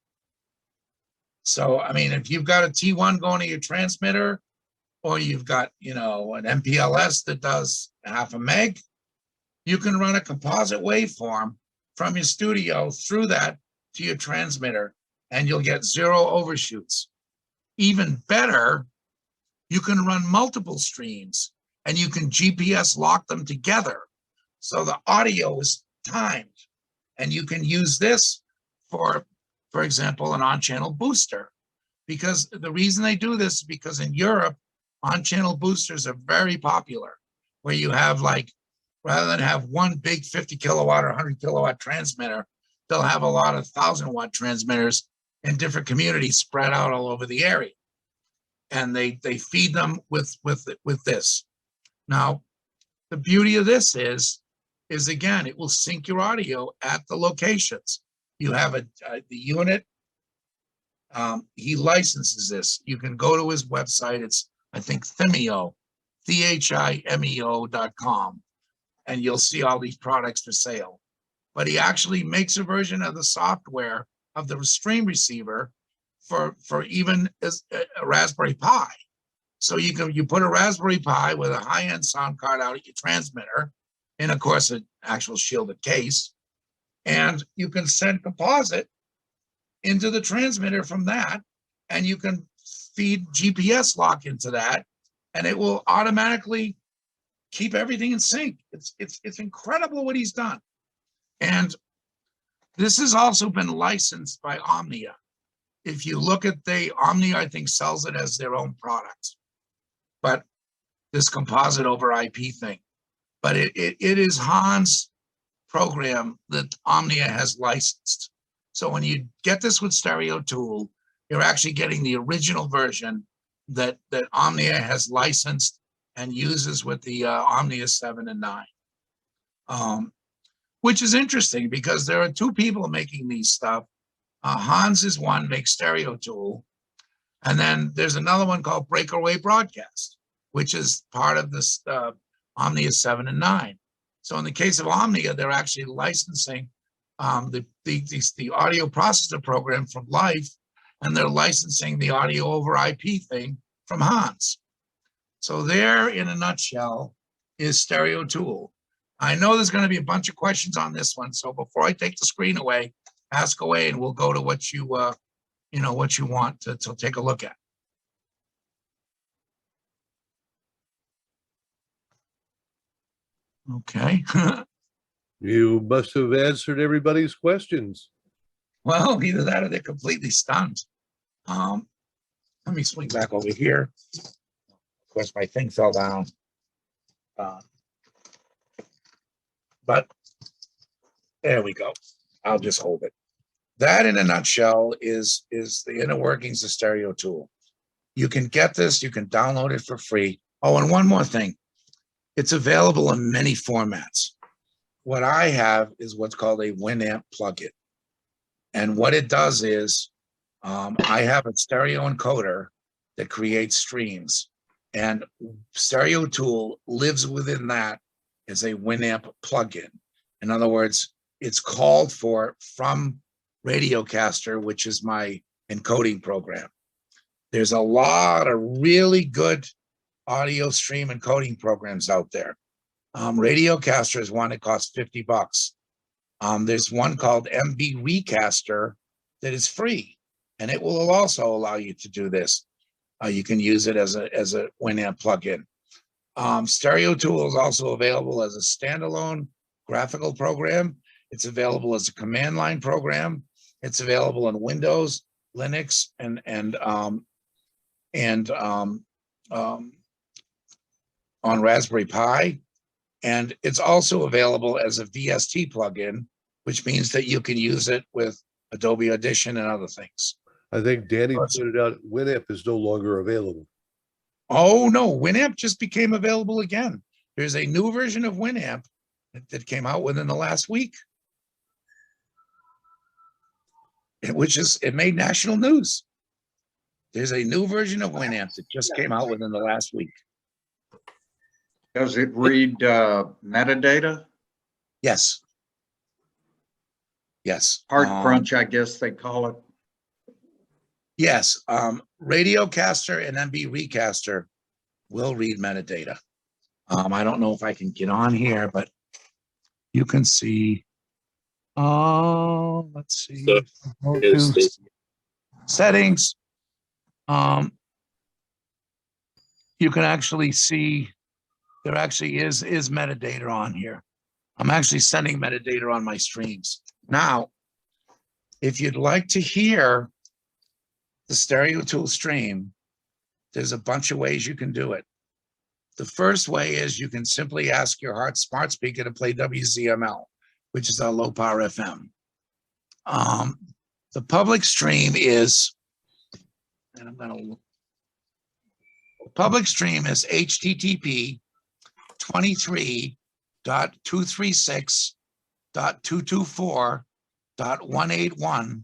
So, I mean, if you've got a T1 going to your transmitter, or you've got, you know, an MPLS that does 0.5 meg, you can run a composite waveform from your studio through that to your transmitter, and you'll get 0 overshoots. Even better, you can run multiple streams, and you can GPS lock them together. So the audio is timed, and you can use this for example, an on-channel booster. Because the reason they do this is because in Europe, on-channel boosters are very popular, where you have, like, rather than have one big 50 kilowatt or 100 kilowatt transmitter, they'll have a lot of 1,000-watt transmitters in different communities spread out all over the area. And they feed them with this. Now, the beauty of this is again, it will sync your audio at the locations. You have the unit. He licenses this. You can go to his website. It's, I think, Thimeo, THIMEO.com, and you'll see all these products for sale. But he actually makes a version of the software of the stream receiver for even a Raspberry Pi. So you put a Raspberry Pi with a high-end sound card out at your transmitter, and of course an actual shielded case, and you can send composite into the transmitter from that, and you can feed GPS lock into that, and it will automatically keep everything in sync. It's incredible what he's done. And this has also been licensed by Omnia. If you look at Omnia, I think, sells it as their own product. But this composite over IP thing. But it is Hans' program that Omnia has licensed. So when you get this with Stereo Tool, you're actually getting the original version that Omnia has licensed and uses with the Omnia 7 and 9. Which is interesting because there are 2 people making these stuff. Hans is one, makes Stereo Tool. And then there's another one called Breakaway Broadcast, which is part of this Omnia 7 and 9. So in the case of Omnia, they're actually licensing the audio processor program from Life, and they're licensing the audio over IP thing from Hans. So there, in a nutshell, is Stereo Tool. I know there's going to be a bunch of questions on this one, so before I take the screen away, ask away, and we'll go to what you what you want to take a look at. Okay. You must have answered everybody's questions. Well, either that or they're completely stunned. Let me swing back over here. Of course, my thing fell down. But there we go. I'll just hold it. That, in a nutshell, is the inner workings of Stereo Tool. You can get this. You can download it for free. Oh, and one more thing. It's available in many formats. What I have is what's called a Winamp plugin. And what it does is I have a stereo encoder that creates streams. And Stereo Tool lives within that as a Winamp plugin. In other words, it's called for from Radiocaster, which is my encoding program. There's a lot of really good audio stream encoding programs out there. Radiocaster is one that costs $50. There's one called MB Recaster that is free. and it will also allow you to do this. You can use it as a Winamp plugin. Stereo Tool is also available as a standalone graphical program. It's available as a command line program. It's available on Windows, Linux, and on Raspberry Pi. And it's also available as a VST plugin, which means that you can use it with Adobe Audition and other things. I think Danny pointed out Winamp is no longer available. Oh, no, Winamp just became available again. There's a new version of Winamp that came out within the last week, it made national news. There's a new version of Winamp that just came out within the last week. Does it read metadata? Yes. Yes. Hard crunch, I guess they call it. Yes. Radiocaster and MB Recaster will read metadata. I don't know if I can get on here, but you can see. Let's see. So, Go is to the- settings. You can actually see there actually is metadata on here. I'm actually sending metadata on my streams. Now, if you'd like to hear the Stereo Tool stream, there's a bunch of ways you can do it. The first way is you can simply ask your smart speaker to play WZML, which is our low power FM. The public stream is, and I'm going to look. Public stream is HTTP 23.236.224.181.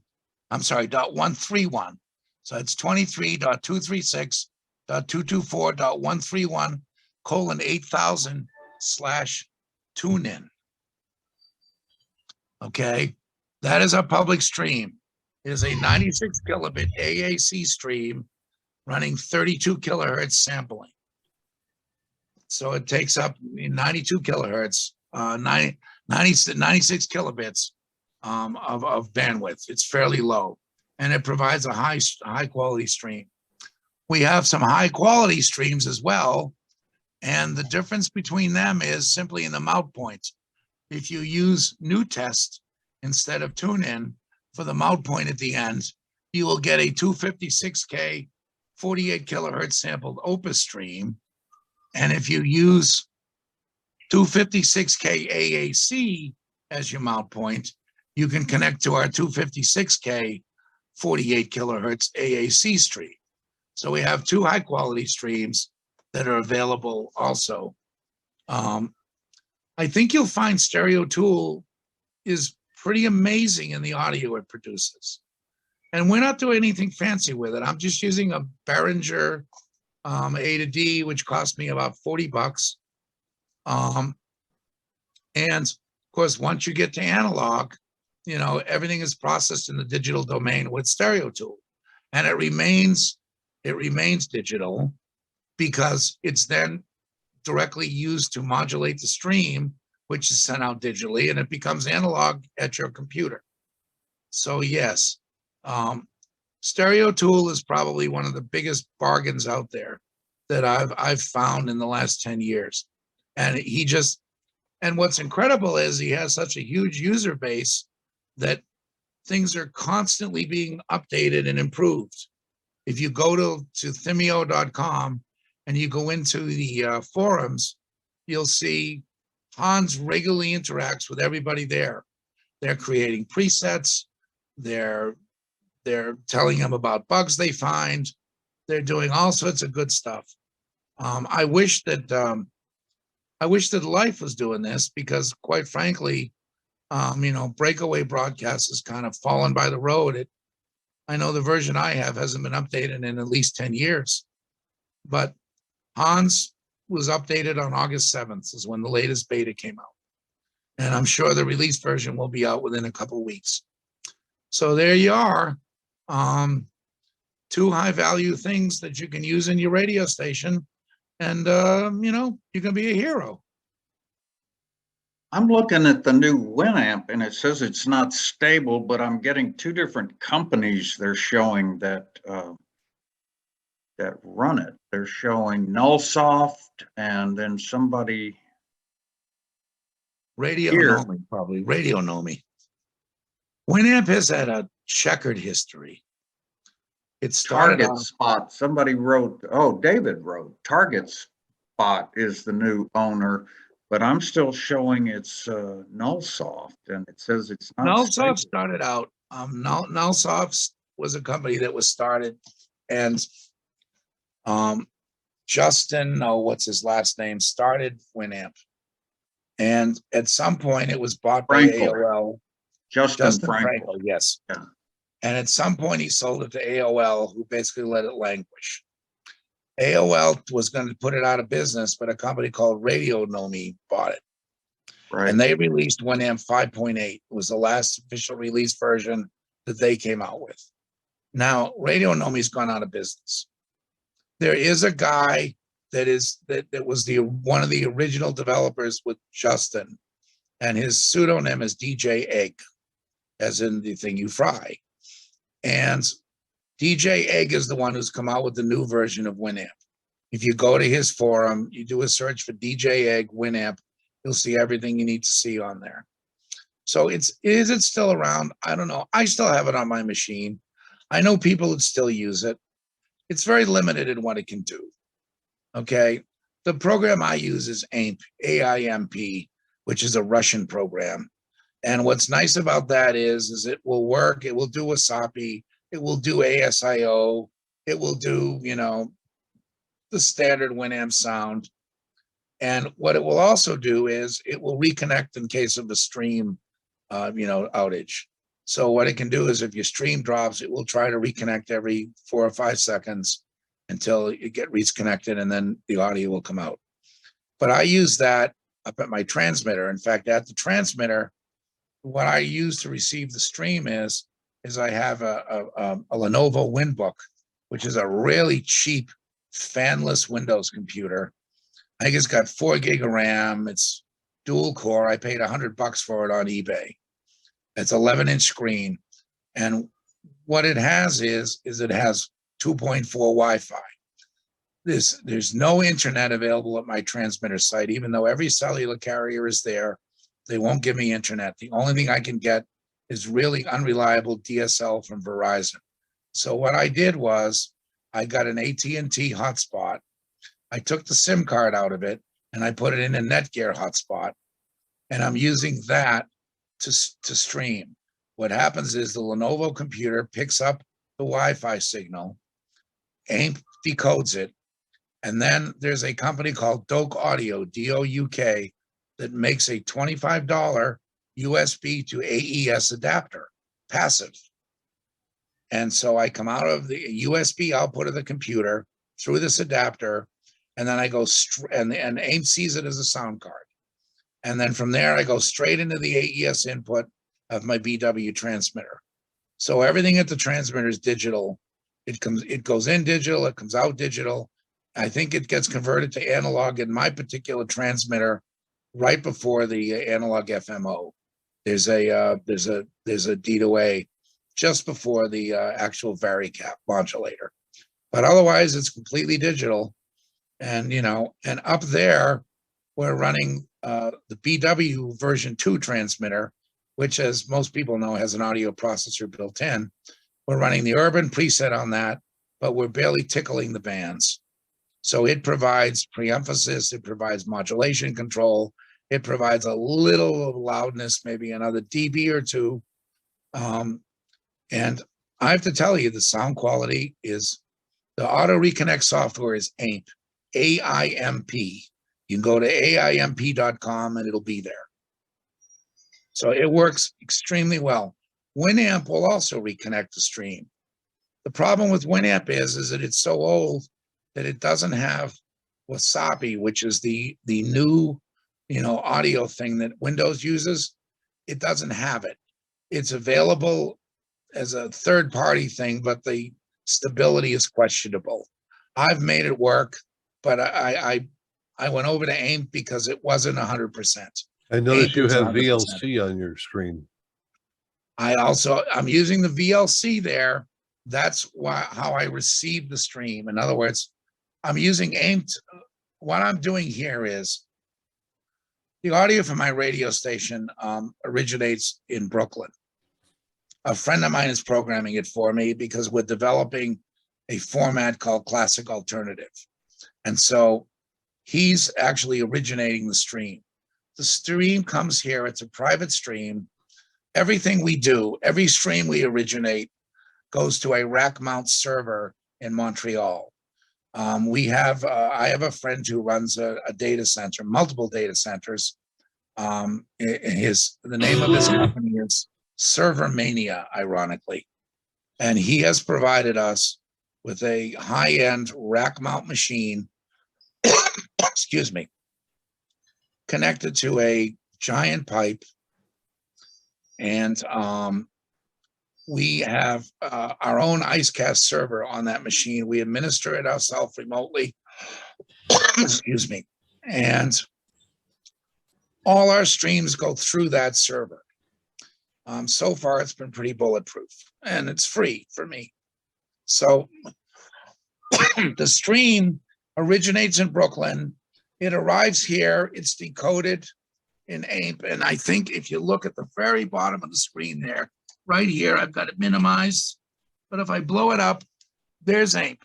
I'm sorry, .131. So it's 23.236.224.131:8000/tunein. Okay, that is our public stream. It is a 96 kilobit AAC stream running 32 kilohertz sampling. So it takes up 92 kilohertz, 96 kilobits of bandwidth. It's fairly low, and it provides a high quality stream. We have some high quality streams as well, and the difference between them is simply in the mount point. If you use NewTest instead of TuneIn for the mount point at the end, you will get a 256K 48 kilohertz sampled Opus stream. And if you use 256K AAC as your mount point, you can connect to our 256K 48 kilohertz AAC stream. So we have two high quality streams that are available also. I think you'll find Stereo Tool is pretty amazing in the audio it produces. And we're not doing anything fancy with it. I'm just using a Behringer A to D, which cost me about $40. And of course, once you get to analog, everything is processed in the digital domain with Stereo Tool, and it remains digital because it's then directly used to modulate the stream, which is sent out digitally, and it becomes analog at your computer. So yes, Stereo Tool is probably one of the biggest bargains out there that I've found in the last 10 years. And and what's incredible is he has such a huge user base that things are constantly being updated and improved. If you go to Thimeo.com and you go into the forums, you'll see Hans regularly interacts with everybody there. They're creating presets. They're telling him about bugs they find. They're doing all sorts of good stuff. I wish that Life was doing this because, quite frankly, breakaway broadcast has kind of fallen by the road. I know the version I have hasn't been updated in at least 10 years, but Hans was updated on August 7th is when the latest beta came out. And I'm sure the release version will be out within a couple of weeks. So there you are. Two high value things that you can use in your radio station. And, you can be a hero. I'm looking at the new Winamp and it says it's not stable, but I'm getting two different companies they're showing that that run it. They're showing Nullsoft and then somebody Radio here. Nomi, probably. Radio Nomi. Winamp has had a checkered history. It started Target off, Spot. Somebody wrote, oh, David wrote, Target Spot is the new owner, but I'm still showing it's Nullsoft and it says it's not Nullsoft stable. started out. Nullsoft was a company that was started, and Justin, oh, what's his last name, started Winamp. And at some point it was bought by Frankel. AOL. Justin Justin Frankel. Frankel, yes. Yeah. And at some point he sold it to AOL, who basically let it languish. AOL was going to put it out of business, but a company called Radio Nomi bought it. Right. And they released Winamp 5.8. It was the last official release version that they came out with. Now, Radio Nomi's gone out of business. There is a guy that was one of the original developers with Justin, and his pseudonym is DJ Egg, as in the thing you fry. And DJ Egg is the one who's come out with the new version of Winamp. If you go to his forum, you do a search for DJ Egg Winamp, you'll see everything you need to see on there. So is it still around? I don't know. I still have it on my machine. I know people that still use it. It's very limited in what it can do. Okay. The program I use is AIMP, AIMP, which is a Russian program. And what's nice about that is it will work. It will do Wasapi. It will do ASIO. It will do, the standard Winamp sound. And what it will also do is it will reconnect in case of a stream, outage. So what it can do is if your stream drops, it will try to reconnect every 4 or 5 seconds until it gets reconnected, and then the audio will come out. But I use that up at my transmitter. In fact, at the transmitter, what I use to receive the stream is I have a Lenovo Winbook, which is a really cheap fanless Windows computer. I think it's got 4 gig of RAM. It's dual core. I paid $100 for it on eBay. It's 11-inch screen. And what it has is it has 2.4 Wi-Fi. There's no internet available at my transmitter site, even though every cellular carrier is there. They won't give me internet. The only thing I can get is really unreliable DSL from Verizon. So what I did was I got an AT&T hotspot. I took the SIM card out of it and I put it in a Netgear hotspot, and I'm using that to stream. What happens is the Lenovo computer picks up the Wi-Fi signal, AIMP decodes it, and then there's a company called Douk Audio, D-O-U-K, that makes a $25 USB to AES adapter, passive. And so I come out of the USB output of the computer through this adapter, and then I go and AIMP sees it as a sound card. And then from there, I go straight into the AES input of my BW transmitter. So everything at the transmitter is digital. It goes in digital, it comes out digital. I think it gets converted to analog in my particular transmitter right before the analog FMO. There's a D to A just before the actual varicap modulator. But otherwise, it's completely digital. And, and up there, we're running the BW version 2 transmitter, which, as most people know, has an audio processor built in. We're running the urban preset on that, but we're barely tickling the bands. So it provides preemphasis, it provides modulation control, it provides a little loudness, maybe another dB or 2. And I have to tell you, the sound quality is, the auto reconnect software is AIMP, AIMP. You can go to AIMP.com and it'll be there. So it works extremely well. Winamp will also reconnect the stream. The problem with Winamp is that it's so old that it doesn't have Wasapi, which is the new, audio thing that Windows uses. It doesn't have it. It's available as a third-party thing, but the stability is questionable. I've made it work, but I went over to AIMP because it wasn't 100%. I noticed you is have 100%. VLC on your screen. I'm using the VLC there. That's how I receive the stream. In other words, I'm using AIM. What I'm doing here is the audio from my radio station originates in Brooklyn. A friend of mine is programming it for me because we're developing a format called Classic Alternative. And so he's actually originating the stream. The stream comes here. It's a private stream. Everything we do, every stream we originate goes to a rack mount server in Montreal. I have a friend who runs a data center, multiple data centers. The name of his company is Server Mania, ironically. And he has provided us with a high-end rack mount machine, excuse me, connected to a giant pipe. And we have our own IceCast server on that machine. We administer it ourselves remotely. Excuse me. And all our streams go through that server. So far, it's been pretty bulletproof, and it's free for me. So the stream originates in Brooklyn. It arrives here. It's decoded in AIMP. And I think if you look at the very bottom of the screen there, right here, I've got it minimized. But if I blow it up, there's AIMP.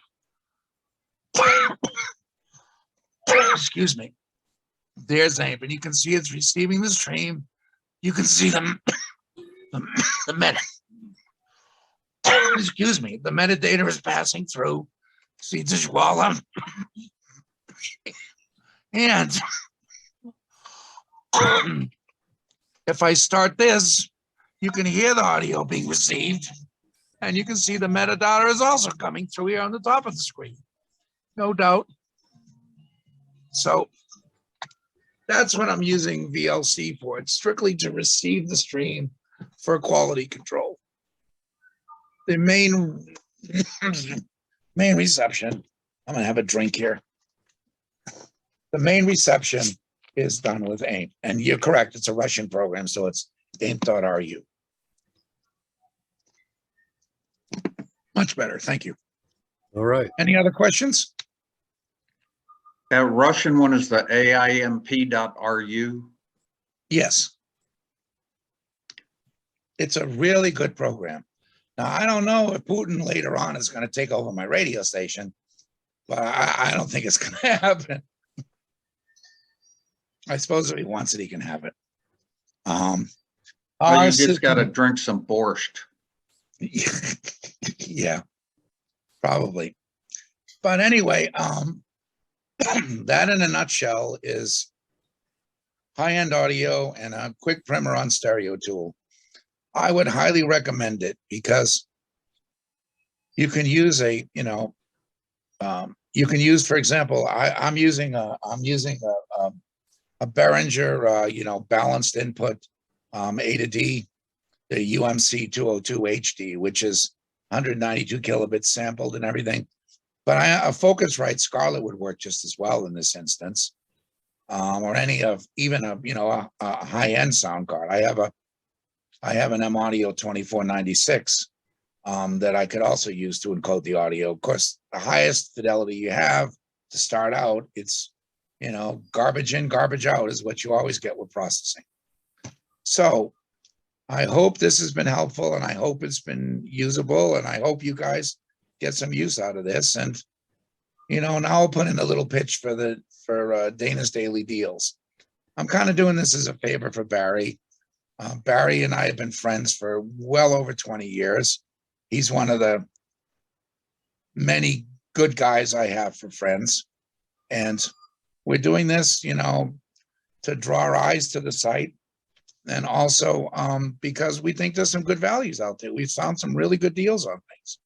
Excuse me. There's AIMP. And you can see it's receiving the stream. You can see the meta. Excuse me. The metadata is passing through. See the Schwalem. And if I start this, you can hear the audio being received, and you can see the metadata is also coming through here on the top of the screen. No doubt. So that's what I'm using VLC for. It's strictly to receive the stream for quality control. The main reception, I'm gonna have a drink here. The main reception is done with AIMP. And you're correct, it's a Russian program, so it's AIMP.ru. Much better, thank you. All right. Any other questions? That Russian one is the AIMP.ru. Yes. It's a really good program. Now, I don't know if Putin later on is going to take over my radio station, but I don't think it's going to happen. I suppose if he wants it, he can have it. Well, you just got to drink some borscht. Yeah, probably. But anyway, that in a nutshell is high-end audio and a quick primer on stereo tool. I would highly recommend it because you can use you can use, for example, I'm using a Behringer, balanced input A to D, the UMC 202 HD, which is 192 kilobits sampled and everything. But a Focusrite Scarlett would work just as well in this instance, or any of even a high-end sound card. I have an M Audio 2496 that I could also use to encode the audio. Of course, the highest fidelity you have to start out, it's garbage in, garbage out is what you always get with processing. So I hope this has been helpful, and I hope it's been usable, and I hope you guys get some use out of this. And now I'll put in a little pitch for Dana's Daily Deals. I'm kind of doing this as a favor for Barry. Barry and I have been friends for well over 20 years. He's one of the many good guys I have for friends. And we're doing this, to draw our eyes to the site. And also because we think there's some good values out there. We've found some really good deals on things.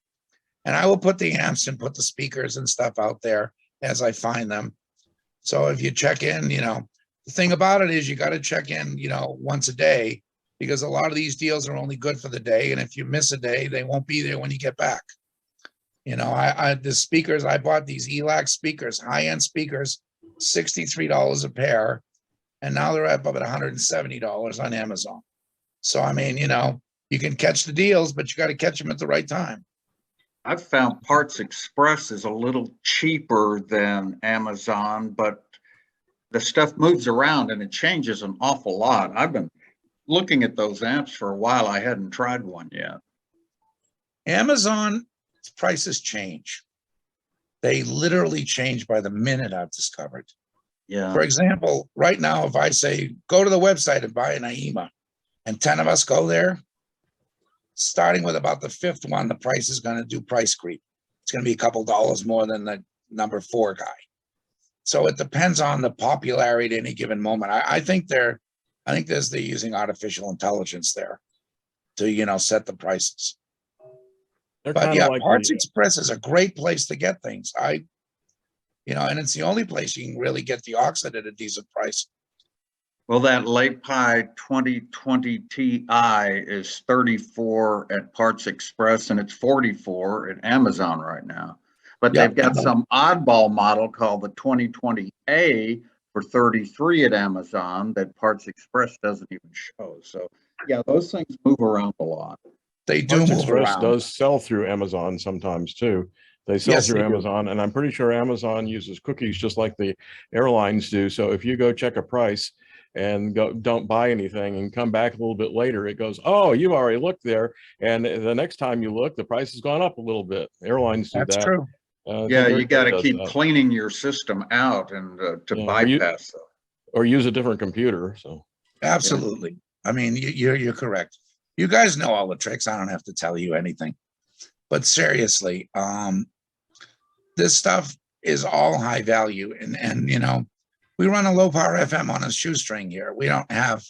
And I will put the amps and put the speakers and stuff out there as I find them. So if you check in, the thing about it is you got to check in, once a day, because a lot of these deals are only good for the day. And if you miss a day, they won't be there when you get back. The speakers, I bought these ELAC speakers, high-end speakers, $63 a pair. and now they're up about $170 on Amazon. So, I mean, you can catch the deals, but you got to catch them at the right time. I've found Parts Express is a little cheaper than Amazon, but the stuff moves around and it changes an awful lot. I've been looking at those amps for a while. I hadn't tried one yet. Amazon prices change. They literally change by the minute, I've discovered. Yeah. For example, right now, if I say, go to the website and buy an AIMA, and 10 of us go there, starting with about the fifth one, the price is going to do price creep. It's going to be a couple dollars more than the number 4 guy. So it depends on the popularity at any given moment. I think they're using artificial intelligence there to, set the prices. They're But kind yeah, of like Parts the, Express is a great place to get things. And it's the only place you can really get the aux at a decent price. Well, that LePi 2020 Ti is 34 at Parts Express and it's 44 at Amazon right now. But Yeah. they've got some oddball model called the 2020A for 33 at Amazon that Parts Express doesn't even show. So yeah, those things move around a lot. They do Parts move Express around. does sell through Amazon sometimes too. They sell Yes, through they do. Amazon, and I'm pretty sure Amazon uses cookies just like the airlines do. So if you go check a price and don't buy anything and come back a little bit later, it goes, oh, you've already looked there. And the next time you look, the price has gone up a little bit. Airlines do That's that. true. Yeah, you got to does keep that. cleaning your system out and to Yeah, bypass them. Or use a different computer. So Absolutely. I mean, you're correct. You guys know all the tricks. I don't have to tell you anything. But seriously, this stuff is all high value, and we run a low power FM on a shoestring here. We don't have,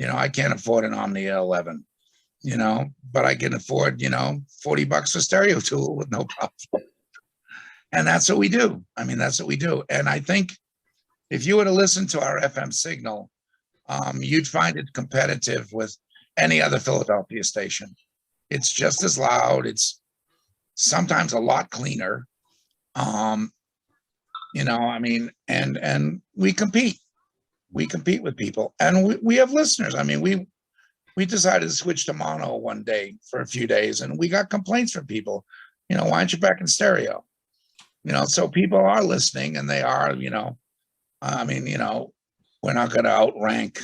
I can't afford an Omnia 11, but I can afford, $40 a stereo tool with no problem. And that's what we do. I mean, that's what we do. And I think if you were to listen to our FM signal, you'd find it competitive with any other Philadelphia station. It's just as loud. It's sometimes a lot cleaner. And we compete. We compete with people, and we have listeners. I mean, we decided to switch to mono one day for a few days, and we got complaints from people. Why aren't you back in stereo? So people are listening, and they are. We're not going to outrank.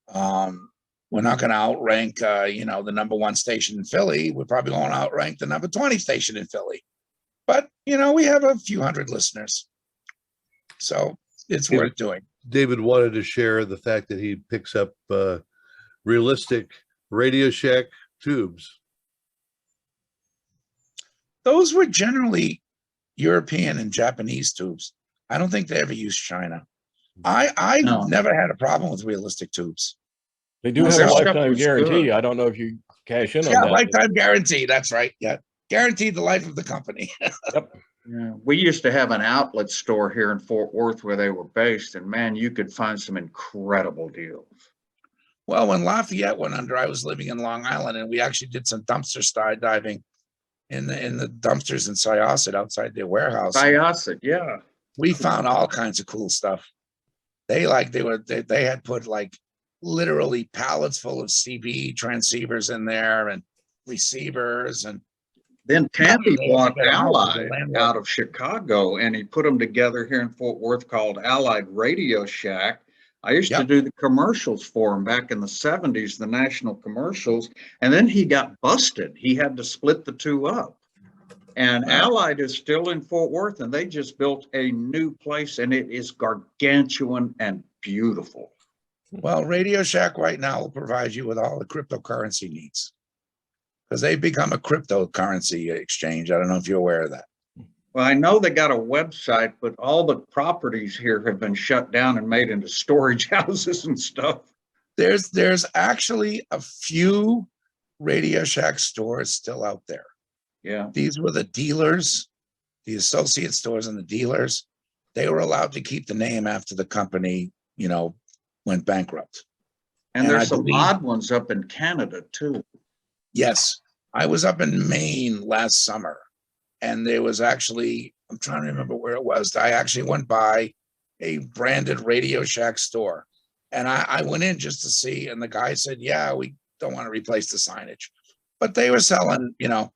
We're not going to outrank, the number 1 station in Philly. We're probably going to outrank the number 20 station in Philly. But, we have a few hundred listeners. So it's worth doing. David wanted to share the fact that he picks up realistic Radio Shack tubes. Those were generally European and Japanese tubes. I don't think they ever used China. I No. never had a problem with realistic tubes. they do Well, have a their stuff lifetime was guarantee. good. I don't know if you cash in on Yeah, that. lifetime guarantee. That's right. Yeah. Guaranteed the life of the company. Yeah, we used to have an outlet store here in Fort Worth where they were based, and man, you could find some incredible deals. Well, when Lafayette went under, I was living in Long Island, and we actually did some dumpster skydiving in the dumpsters in Syosset outside their warehouse. Syosset, yeah. We found all kinds of cool stuff. They had put like literally pallets full of CB transceivers in there and receivers, and Then Tappy They bought had a house with a Allied landlord. out of Chicago, and he put them together here in Fort Worth called Allied Radio Shack. I used to Yep. do the commercials for him back in the 70s, the national commercials, and then he got busted. He had to split the two up. And Wow. Allied is still in Fort Worth, and they just built a new place, and it is gargantuan and beautiful. Well, Radio Shack right now will provide you with all the cryptocurrency needs because they've become a cryptocurrency exchange. I don't know if you're aware of that. Well, I know they got a website, but all the properties here have been shut down and made into storage houses and stuff. There's actually a few Radio Shack stores still out there. Yeah. These were the dealers, the associate stores and the dealers. They were allowed to keep the name after the company, went bankrupt. And And I there's some believe- odd ones up in Canada too. Yes, I was up in Maine last summer, and there was actually, I'm trying to remember where it was. I actually went by a branded Radio Shack store, And I went in just to see, and the guy said, yeah, we don't want to replace the signage. But they were selling, you know,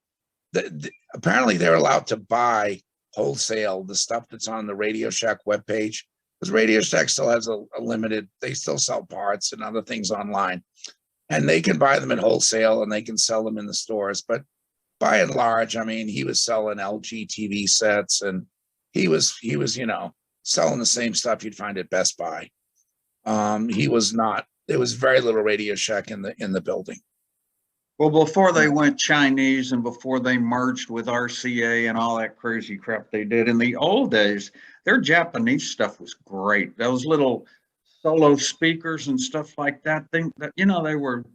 apparently they're allowed to buy wholesale the stuff that's on the Radio Shack webpage, because Radio Shack still has a limited, they still sell parts and other things online. And they can buy them at wholesale and they can sell them in the stores. But by and large, I mean, he was selling LG TV sets, and he was, you know, selling the same stuff you'd find at Best Buy. He was not, there was very little Radio Shack in the building. Well, before they went Chinese and before they merged with RCA and all that crazy crap they did in the old days, their Japanese stuff was great. Those little solo speakers and stuff like that, you know, they were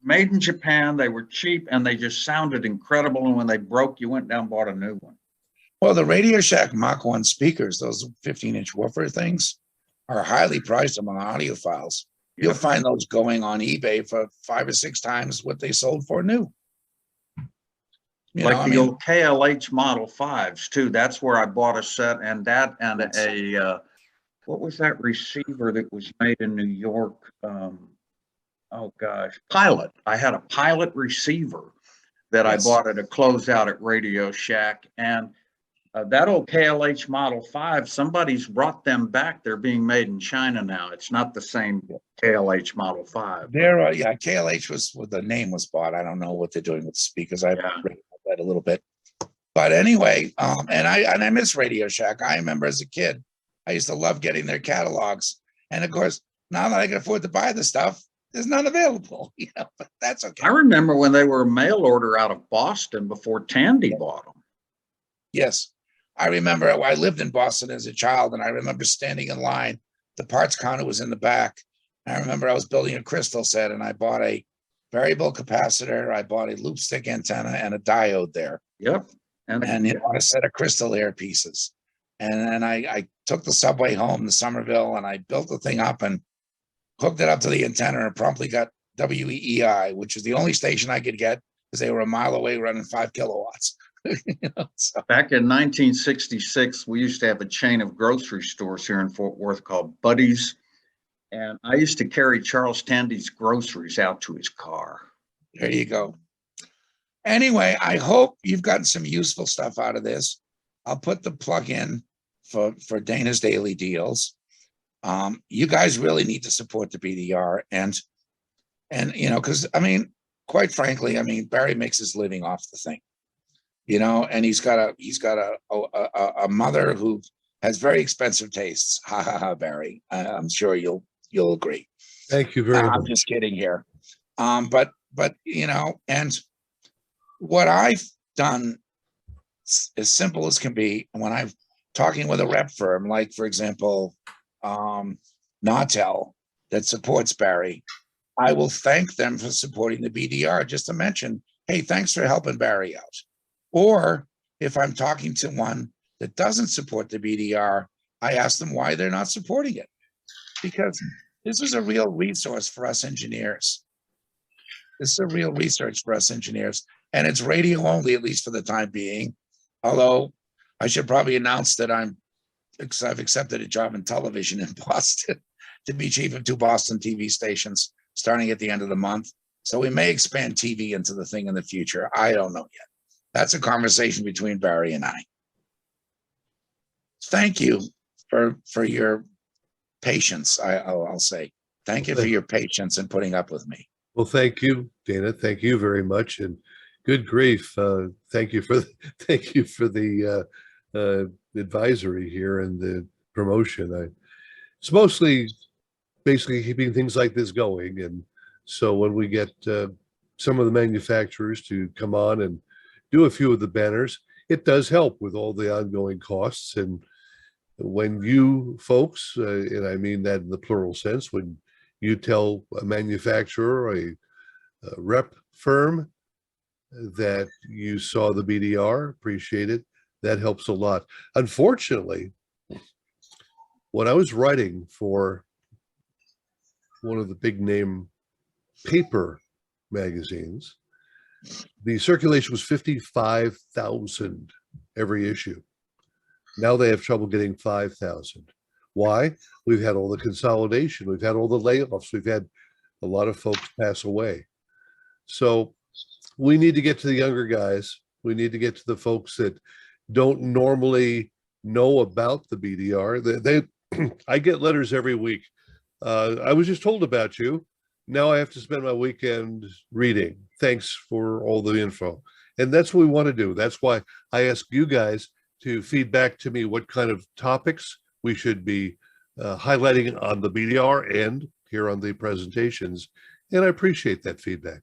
made in Japan, they were cheap, and they just sounded incredible. And when they broke, you went down and bought a new one. Well, the Radio Shack Mach 1 speakers, those 15-inch woofer things, are highly priced among audiophiles. You'll find those going on eBay for 5 or 6 times what they sold for new. Like the old KLH Model 5s too. That's where I bought a set, and that, and a what was that receiver that was made in New York? Oh gosh, Pilot. I had a Pilot receiver that I bought at a closeout at Radio Shack, and that old KLH Model 5, somebody's brought them back. They're being made in China now. It's not the same KLH Model 5. There, yeah, KLH was what the name was bought. I don't know what they're doing with the speakers. I've read that a little bit, but anyway, and I miss Radio Shack. I remember as a kid, I used to love getting their catalogs, and of course, now that I can afford to buy the stuff, there's none available. You know, but that's okay. I remember when they were mail order out of Boston before Tandy bought them. Yes. I remember I lived in Boston as a child, and I remember standing in line. The parts counter was in the back. I remember I was building a crystal set, and I bought a variable capacitor. I bought a loop stick antenna and a diode there. Yep. And you know, a set of crystal earpieces. And then I took the subway home to Somerville, and I built the thing up and hooked it up to the antenna, and promptly got WEEI, which is the only station I could get because they were a mile away running 5 kilowatts. You know, so. Back in 1966, we used to have a chain of grocery stores here in Fort Worth called Buddy's. And I used to carry Charles Tandy's groceries out to his car. There you go. Anyway, I hope you've gotten some useful stuff out of this. I'll put the plug in for Dana's Daily Deals. You guys really need to support the BDR, and you know, because I mean, quite frankly, I mean, Barry makes his living off the thing. You know, and he's got a mother who has very expensive tastes. Ha ha ha, Barry. I'm sure you'll agree. Thank you very much. I'm just kidding here. But you know, and what I've done, as simple as can be, when I'm talking with a rep firm, like for example, Nautel, that supports Barry, I will thank them for supporting the BDR, just to mention, hey, thanks for helping Barry out. Or if I'm talking to one that doesn't support the BDR, I ask them why they're not supporting it. Because this is a real resource for us engineers. This is a real research for us engineers. And it's radio only, at least for the time being. Although I should probably announce that I've accepted a job in television in Boston to be chief of 2 Boston TV stations starting at the end of the month. So we may expand TV into the thing in the future. I don't know yet. That's a conversation between Barry and I. Thank you for your patience. I'll say thank you for your patience and putting up with me. Well, thank you, Dana. Thank you very much, and good grief. Thank you for the advisory here and the promotion. It's mostly basically keeping things like this going, and so when we get some of the manufacturers to come on and do a few of the banners, it does help with all the ongoing costs. And when you folks, and I mean that in the plural sense, when you tell a manufacturer, a rep firm, that you saw the BDR, appreciate it, that helps a lot. Unfortunately, when I was writing for one of the big name paper magazines, the circulation was 55,000 every issue. Now they have trouble getting 5,000. Why? We've had all the consolidation. We've had all the layoffs. We've had a lot of folks pass away. So we need to get to the younger guys. We need to get to the folks that don't normally know about the BDR. I get letters every week. I was just told about you. Now I have to spend my weekend reading. Thanks for all the info. And that's what we want to do. That's why I ask you guys to feed back to me what kind of topics we should be highlighting on the BDR and here on the presentations. And I appreciate that feedback.